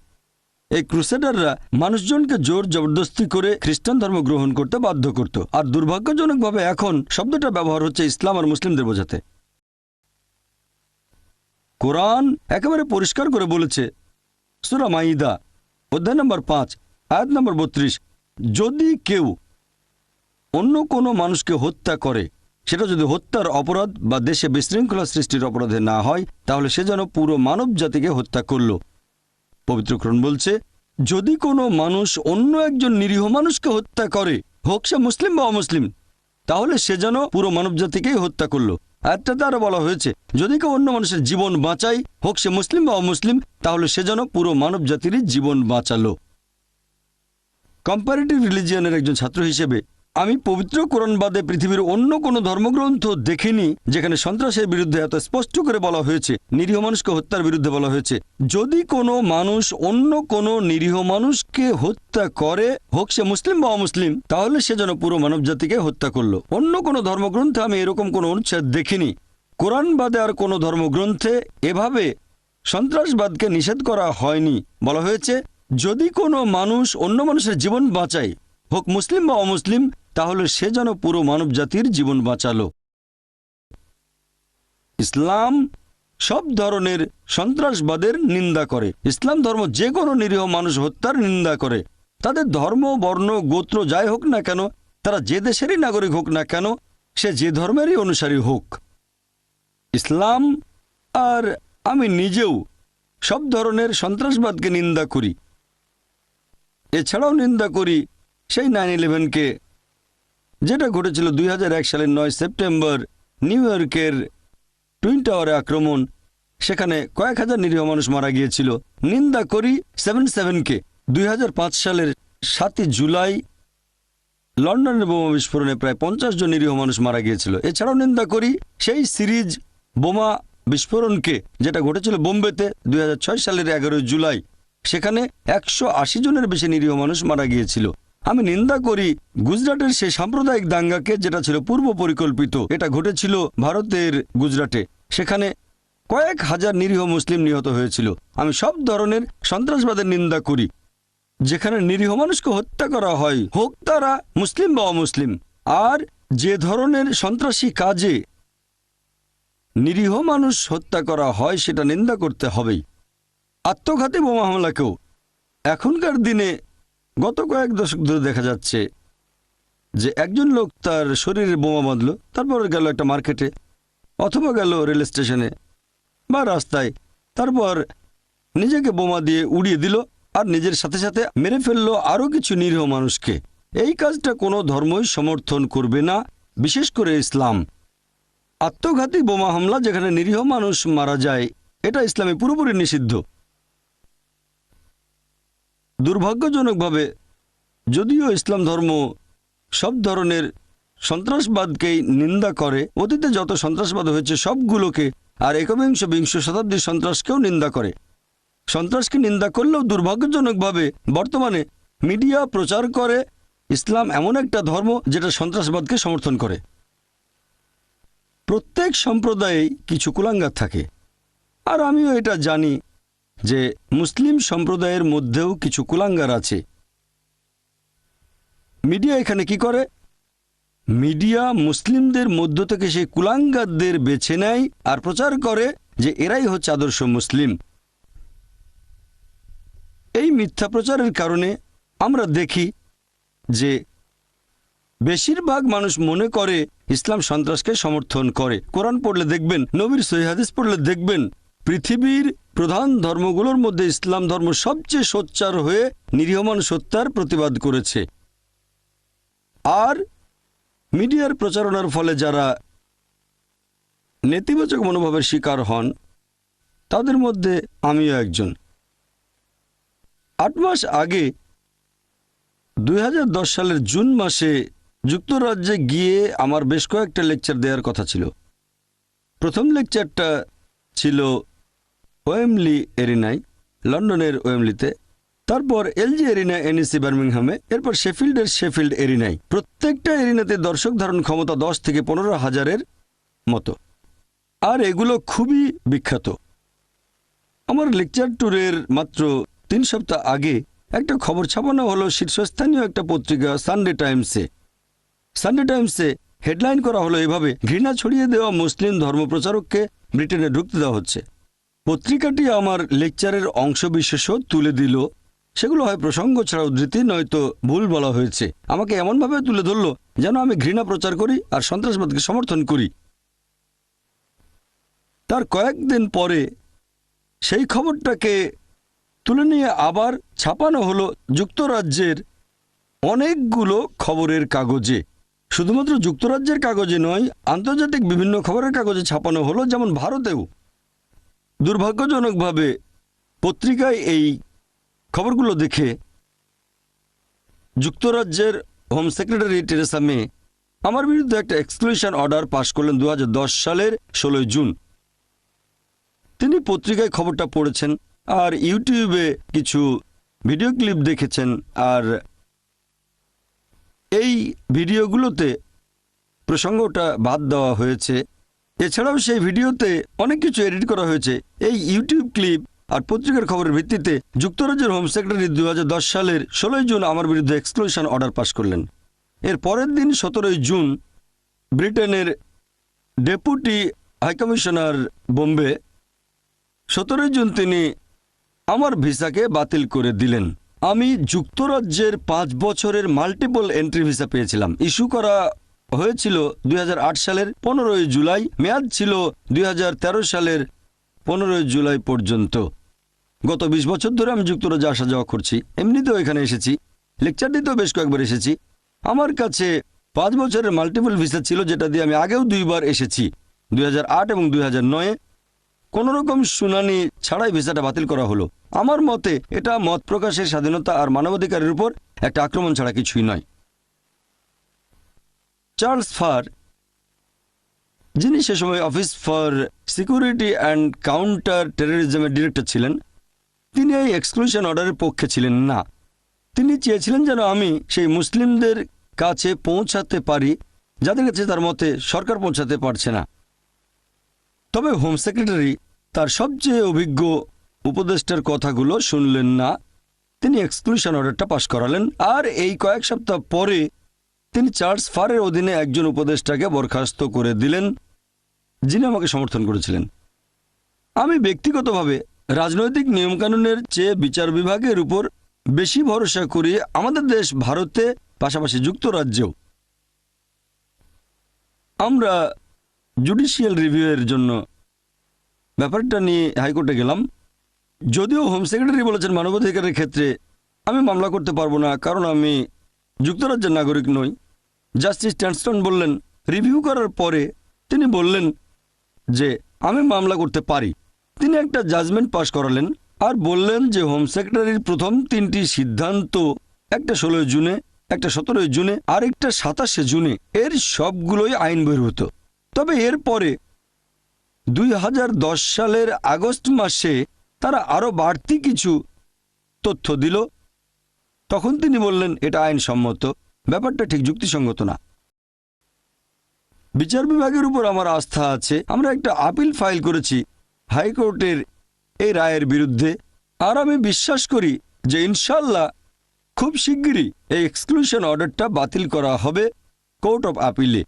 এই ক্রুসেডাররা মানুষজনকে জোর জবরদস্তি করে খ্রিস্টান ধর্ম গ্রহণ করতে বাধ্য করত, আর দুর্ভাগ্যজনকভাবে এখন শব্দটা ব্যবহার হচ্ছে ইসলাম আর মুসলিমদের বোঝাতে। কোরআন একেবারে পরিষ্কার করে বলেছে, সূরা মাইদা অধ্যায় নম্বর 5 আয়াত নম্বর 32, যদি কেউ অন্য কোনো মানুষকে হত্যা করে, সেটা যদি হত্যার অপরাধ বা দেশে বিশৃঙ্খলা সৃষ্টির অপরাধে না হয়, তাহলে সে যেন পুরো মানব জাতিকে হত্যা করল। পবিত্র কোরআন বলছে, যদি কোনো মানুষ অন্য একজন নিরীহ মানুষকে হত্যা করে, হোক সে মুসলিম বা অমুসলিম, তাহলে সে যেন পুরো মানব জাতিকেই হত্যা করল। আয়াতটাতে আরো বলা হয়েছে, যদি কেউ অন্য মানুষের জীবন বাঁচায়, হোক সে মুসলিম বা অমুসলিম, তাহলে সে যেন পুরো মানব জাতিরই জীবন বাঁচালো। কম্পারেটিভ রিলিজিয়নের একজন ছাত্র হিসেবে আমি পবিত্র কোরআন বাদে পৃথিবীর অন্য কোনো ধর্মগ্রন্থ দেখিনি যেখানে সন্ত্রাসের বিরুদ্ধে এত স্পষ্ট করে বলা হয়েছে, নিরীহ মানুষকে হত্যার বিরুদ্ধে বলা হয়েছে। যদি কোনো মানুষ অন্য কোনো নিরীহ মানুষকে হত্যা করে, হোক সে মুসলিম বা অমুসলিম, তাহলে সে যেন পুরো মানব জাতিকে হত্যা করলো। অন্য কোনো ধর্মগ্রন্থে আমি এরকম কোনো অনুচ্ছেদ দেখিনি। কোরআন বাদে আর কোনো ধর্মগ্রন্থে এভাবে সন্ত্রাসবাদকে নিষেধ করা হয়নি। বলা হয়েছে, যদি কোনো মানুষ অন্য মানুষের জীবন বাঁচায়, হোক মুসলিম বা অমুসলিম, তাহলে সে যেন পুরো মানব জাতির জীবন বাঁচালো। ইসলাম সব ধরনের সন্ত্রাসবাদের নিন্দা করে। ইসলাম ধর্ম যে কোনো নিরীহ মানুষ হত্যার নিন্দা করে। তাদের ধর্ম, বর্ণ, গোত্র যাই হোক না কেন, তারা যে দেশেরই নাগরিক হোক না কেন, সে যে ধর্মেরই অনুসারী হোক। ইসলাম আর আমি নিজেও সব ধরনের সন্ত্রাসবাদকে নিন্দা করি। এছাড়াও নিন্দা করি সেই 9/11কে, যেটা ঘটেছিল 2001 সালের 9 সেপ্টেম্বর নিউ ইয়র্কের টুইন টাওয়ারে আক্রমণ। সেখানে কয়েক হাজার নিরীহ মানুষ মারা গিয়েছিল। নিন্দা করি 7/7কে, 2005 সালের 7 জুলাই লন্ডনের বোমা বিস্ফোরণে প্রায় 50 জন নিরীহ মানুষ মারা গিয়েছিল। এছাড়াও নিন্দা করি সেই সিরিজ বোমা বিস্ফোরণকে যেটা ঘটেছিল বোম্বেতে 2006 সালের 11 জুলাই। সেখানে 180 জনের বেশি নিরীহ মানুষ মারা গিয়েছিল। আমি নিন্দা করি গুজরাটের সেই সাম্প্রদায়িক দাঙ্গাকে, যেটা ছিল পূর্ব পরিকল্পিত। এটা ঘটেছিল ভারতের গুজরাটে। সেখানে কয়েক হাজার নিরীহ মুসলিম নিহত হয়েছিল। আমি সব ধরনের সন্ত্রাসবাদের নিন্দা করি যেখানে নিরীহ মানুষকে হত্যা করা হয়, হোক তারা মুসলিম বা অমুসলিম। আর যে ধরনের সন্ত্রাসী কাজে নিরীহ মানুষ হত্যা করা হয় সেটা নিন্দা করতে হবেই। আত্মঘাতী বোমা হামলাকেও এখনকার দিনে গত কয়েক দশক ধরে দেখা যাচ্ছে যে একজন লোক তার শরীরে বোমা বাঁধল, তারপর গেল একটা মার্কেটে অথবা গেল রেল স্টেশনে বা রাস্তায়, তারপর নিজেকে বোমা দিয়ে উড়িয়ে দিল আর নিজের সাথে সাথে মেরে ফেললো আরও কিছু নিরীহ মানুষকে। এই কাজটা কোনো ধর্মই সমর্থন করবে না, বিশেষ করে ইসলাম। আত্মঘাতী বোমা হামলা যেখানে নিরীহ মানুষ মারা যায়, এটা ইসলামে পুরোপুরি নিষিদ্ধ। দুর্ভাগ্যজনকভাবে যদিও ইসলাম ধর্ম সব ধরনের সন্ত্রাসবাদকেই নিন্দা করে, অতীতে যত সন্ত্রাসবাদ হয়েছে সবগুলোকে, আর একবিংশ শতাব্দীর সন্ত্রাসকেও নিন্দা করে। সন্ত্রাসকে নিন্দা করলেও দুর্ভাগ্যজনকভাবে বর্তমানে মিডিয়া প্রচার করে ইসলাম এমন একটা ধর্ম যেটা সন্ত্রাসবাদকে সমর্থন করে। প্রত্যেক সম্প্রদায়ে কিছু কুলাঙ্গার থাকে, আর আমিও এটা জানি যে মুসলিম সম্প্রদায়ের মধ্যেও কিছু কুলাঙ্গার আছে। মিডিয়া এখানে কি করে? মিডিয়া মুসলিমদের মধ্য থেকে সেই কুলাঙ্গারদের বেছে নেয় আর প্রচার করে যে এরাই হচ্ছে আদর্শ মুসলিম। এই মিথ্যা প্রচারের কারণে আমরা দেখি যে বেশিরভাগ মানুষ মনে করে ইসলাম সন্ত্রাসকে সমর্থন করে। কোরআন পড়লে দেখবেন, নবীর সহিহ হাদিস পড়লে দেখবেন, পৃথিবীর প্রধান ধর্মগুলোর মধ্যে ইসলাম ধর্ম সবচেয়ে সোচ্চার হয়ে নিরীহ মানুষ হত্যার প্রতিবাদ করেছে। আর মিডিয়ার প্রচারণার ফলে যারা নেতিবাচক মনোভাবের শিকার হন তাদের মধ্যে আমিও একজন। 8 মাস আগে 2010 সালের জুন মাসে যুক্তরাজ্যে গিয়ে আমার বেশ কয়েকটা লেকচার দেওয়ার কথা ছিল। প্রথম লেকচারটা ছিল ওয়েমলি এরিনায়, লন্ডনের ওয়েমলিতে, তারপর এলজি এরিনা এনইসি বার্মিংহামে, এরপর শেফিল্ডের শেফিল্ড এরিনায়। প্রত্যেকটা এরিনাতে দর্শক ধারণ ক্ষমতা 10 থেকে 15 হাজারের মতো, আর এগুলো খুবই বিখ্যাত। আমার লেকচার ট্যুরের মাত্র 3 সপ্তাহ আগে একটা খবর ছাপানো হলো শীর্ষস্থানীয় একটা পত্রিকা সানডে টাইমসে হেডলাইন করা হলো এভাবে, ঘৃণা ছড়িয়ে দেওয়া মুসলিম ধর্মপ্রচারককে ব্রিটেনে ঢুকতে দেওয়া হচ্ছে। পত্রিকাটি আমার লেকচারের অংশবিশেষও তুলে দিল। সেগুলো হয় প্রসঙ্গ ছাড়া উদ্ধৃতি, নয়তো ভুল বলা হয়েছে। আমাকে এমনভাবে তুলে ধরল যেন আমি ঘৃণা প্রচার করি আর সন্ত্রাসবাদকে সমর্থন করি। তার কয়েকদিন পরে সেই খবরটাকে তুলে নিয়ে আবার ছাপানো হলো যুক্তরাজ্যের অনেকগুলো খবরের কাগজে। শুধুমাত্র যুক্তরাজ্যের কাগজে নয়, আন্তর্জাতিক বিভিন্ন খবরের কাগজে ছাপানো হলো, যেমন ভারতেও। দুর্ভাগ্যজনকভাবে পত্রিকায় এই খবরগুলো দেখে যুক্তরাজ্যের হোম সেক্রেটারি টেরেসা মে আমার বিরুদ্ধে একটা এক্সক্লুশন অর্ডার পাশ করলেন 2010 সালের 16 জুন। তিনি পত্রিকায় খবরটা পড়েছেন আর ইউটিউবে কিছু ভিডিও ক্লিপ দেখেছেন, আর এই ভিডিওগুলোতে প্রসঙ্গটা বাদ দেওয়া হয়েছে। এছাড়াও সেই ভিডিওতে অনেক কিছু এডিট করা হয়েছে। এই ইউটিউব ক্লিপ আর পত্রিকার খবরের ভিত্তিতে যুক্তরাজ্যের হোম সেক্রেটারি 2010 সালের 16 জুন আমার বিরুদ্ধে এক্সক্লুশন অর্ডার পাশ করলেন। এর পরের দিন 17 জুন ব্রিটেনের ডেপুটি হাইকমিশনার বোম্বে 17 জুন তিনি আমার ভিসাকে বাতিল করে দিলেন। আমি যুক্তরাজ্যের 5 বছরের মাল্টিপল এন্ট্রি ভিসা পেয়েছিলাম। ইস্যু করা হয়েছিল 2008 সালের 15 জুলাই, মেয়াদ ছিল 2013 সালের 15 জুলাই পর্যন্ত। গত 20 বছর ধরে আমি যুক্তরাজ্যে আসা যাওয়া করছি। এমনিতেও এখানে এসেছি, লেকচার দিতেও বেশ কয়েকবার এসেছি। আমার কাছে 5 বছরের মাল্টিপল ভিসা ছিল, যেটা দিয়ে আমি আগেও 2 বার এসেছি, 2008 এবং 2009। কোনো রকম শুনানি ছাড়াই ভিসাটা বাতিল করা হলো। আমার মতে এটা মত প্রকাশের স্বাধীনতা আর মানবাধিকারের উপর একটা আক্রমণ ছাড়া কিছুই নয়। চার্লস ফার, যিনি সে সময় office for security and counter টেররিজমের ডিরেক্টর ছিলেন, তিনি এই এক্সক্লুশন অর্ডারের পক্ষে ছিলেন না। তিনি চেয়েছিলেন যেন আমি সেই মুসলিমদের কাছে পৌঁছাতে পারি যাদের কাছে তার মতে সরকার পৌঁছাতে পারছে না। তবে হোম সেক্রেটারি তার সবচেয়ে অভিজ্ঞ উপদেষ্টার কথাগুলো শুনলেন না। তিনি এক্সক্লুশন অর্ডারটা পাশ করালেন, আর এই কয়েক সপ্তাহ পরে তিনি চার্লস ফারের অধীনে একজন উপদেষ্টাকে বরখাস্ত করে দিলেন, যিনি আমাকে সমর্থন করেছিলেন। আমি ব্যক্তিগতভাবে রাজনৈতিক নিয়মকানুনের চেয়ে বিচার বিভাগের উপর বেশি ভরসা করি আমাদের দেশ ভারতে, পাশাপাশি যুক্তরাজ্যেও। আমরা জুডিশিয়াল রিভিউয়ের জন্য ব্যাপারটা নিয়ে হাইকোর্টে গেলাম। যদিও হোম সেক্রেটারি বলেছেন মানবাধিকারের ক্ষেত্রে আমি মামলা করতে পারবো না, কারণ আমি যুক্তরাজ্যের নাগরিক নই। জাস্টিস ট্যানস্টন বললেন, রিভিউ করার পরে তিনি বললেন যে আমি মামলা করতে পারি। তিনি একটা জাজমেন্ট পাশ করালেন আর বললেন যে হোম সেক্রেটারির প্রথম 3টি সিদ্ধান্ত, একটা 16 জুনে, একটা 17 জুনে আর একটা 27 জুনে, এর সবগুলোই আইন বহির্ভূত। তবে এরপরে 2010 সালের আগস্ট মাসে তারা আরও বাড়তি কিছু তথ্য দিল। তখন তিনি বললেন এটা আইনসম্মত, ব্যাপারটা ঠিক যুক্তিসঙ্গত না। বিচার বিভাগের উপর আমার আস্থা আছে। আমরা একটা আপিল ফাইল করেছি হাইকোর্টের এই রায়ের বিরুদ্ধে, আর আমি বিশ্বাস করি যে ইনশাল্লাহ খুব শিগগিরই এই এক্সক্লুশন অর্ডারটা বাতিল করা হবে কোর্ট অফ আপিলে।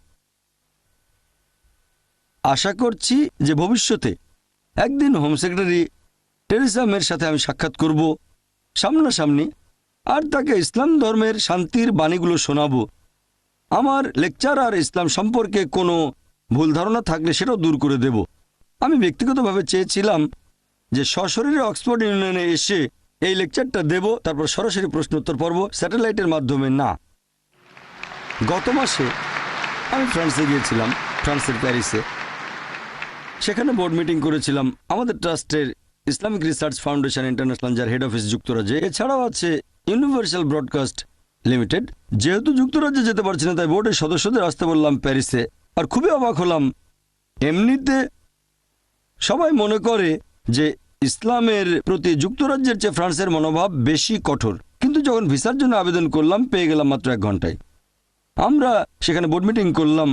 আশা করছি যে ভবিষ্যতে একদিন হোম সেক্রেটারি টেরেসা মের সাথে আমি সাক্ষাৎ করব সামনাসামনি, আর তাকে ইসলাম ধর্মের শান্তির বাণীগুলো শোনাবো। আমার লেকচার আর ইসলাম সম্পর্কে কোনো ভুল ধারণা থাকলে সেটাও দূর করে দেব। আমি ব্যক্তিগতভাবে চেয়েছিলাম যে সশরীরে অক্সফোর্ড ইউনিয়নে এসে এই লেকচারটা দেব, তারপর সরাসরি প্রশ্নোত্তর পর্ব, স্যাটেলাইটের মাধ্যমে না। গত মাসে আমি ফ্রান্সে গিয়েছিলাম, ফ্রান্সের প্যারিসে। সেখানে বোর্ড মিটিং করেছিলাম আমাদের ট্রাস্টের ইসলামিক রিসার্চ ফাউন্ডেশন ইন্টারন্যাশনাল, যার হেড অফিস যুক্তরাজ্যে। এছাড়াও আছে ইউনিভার্সাল ব্রডকাস্ট লিমিটেড। যেহেতু যুক্তরাজ্যে যেতে পারছি না, তাই বোর্ডের সদস্যদের আসতে বললাম প্যারিসে। আর খুবই অবাক হলাম, এমনিতে সবাই মনে করে যে ইসলামের প্রতি যুক্তরাজ্যের চেয়ে ফ্রান্সের মনোভাব বেশি কঠোর, কিন্তু যখন ভিসার জন্য আবেদন করলাম পেয়ে গেলাম মাত্র 1 ঘন্টায়। আমরা সেখানে বোর্ড মিটিং করলাম,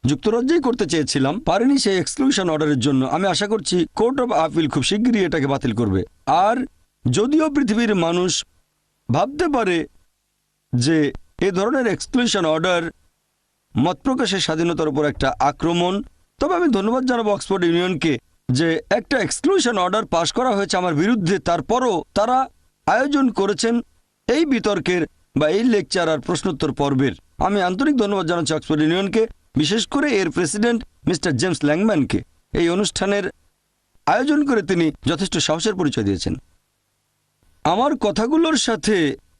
যুক্তরাজ্যেই করতে চেয়েছিলাম, পারেনি সেই এক্সক্লুশন অর্ডারের জন্য। আমি আশা করছি কোর্ট অফ আপিল খুব শিগগিরই এটাকে বাতিল করবে। আর যদিও পৃথিবীর মানুষ ভাবতে পারে যে এ ধরনের এক্সক্লুশন অর্ডার মত প্রকাশের স্বাধীনতার উপর একটা আক্রমণ, তবে আমি ধন্যবাদ জানাবো অক্সফোর্ড ইউনিয়নকে যে একটা এক্সক্লুশন অর্ডার পাশ করা হয়েছে আমার বিরুদ্ধে, তারপরও তারা আয়োজন করেছেন এই বিতর্কের বা এই লেকচার আর প্রশ্নোত্তর পর্বের। আমি আন্তরিক ধন্যবাদ জানাচ্ছি অক্সফোর্ড ইউনিয়নকে, বিশেষ করে এর প্রেসিডেন্ট মিস্টার জেমস ল্যাংম্যানকে। এই অনুষ্ঠানের আয়োজন করে তিনি যথেষ্ট সাহসের পরিচয় দিয়েছেন। আমার কথাগুলোর সাথে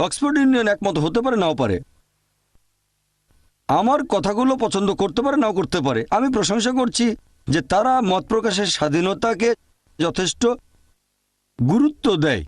অক্সফোর্ড ইউনিয়ন একমত হতে পারে, নাও পারে। আমার কথাগুলো পছন্দ করতে পারে, নাও করতে পারে। আমি প্রশংসা করছি যে তারা মত প্রকাশের স্বাধীনতাকে যথেষ্ট গুরুত্ব দেয়।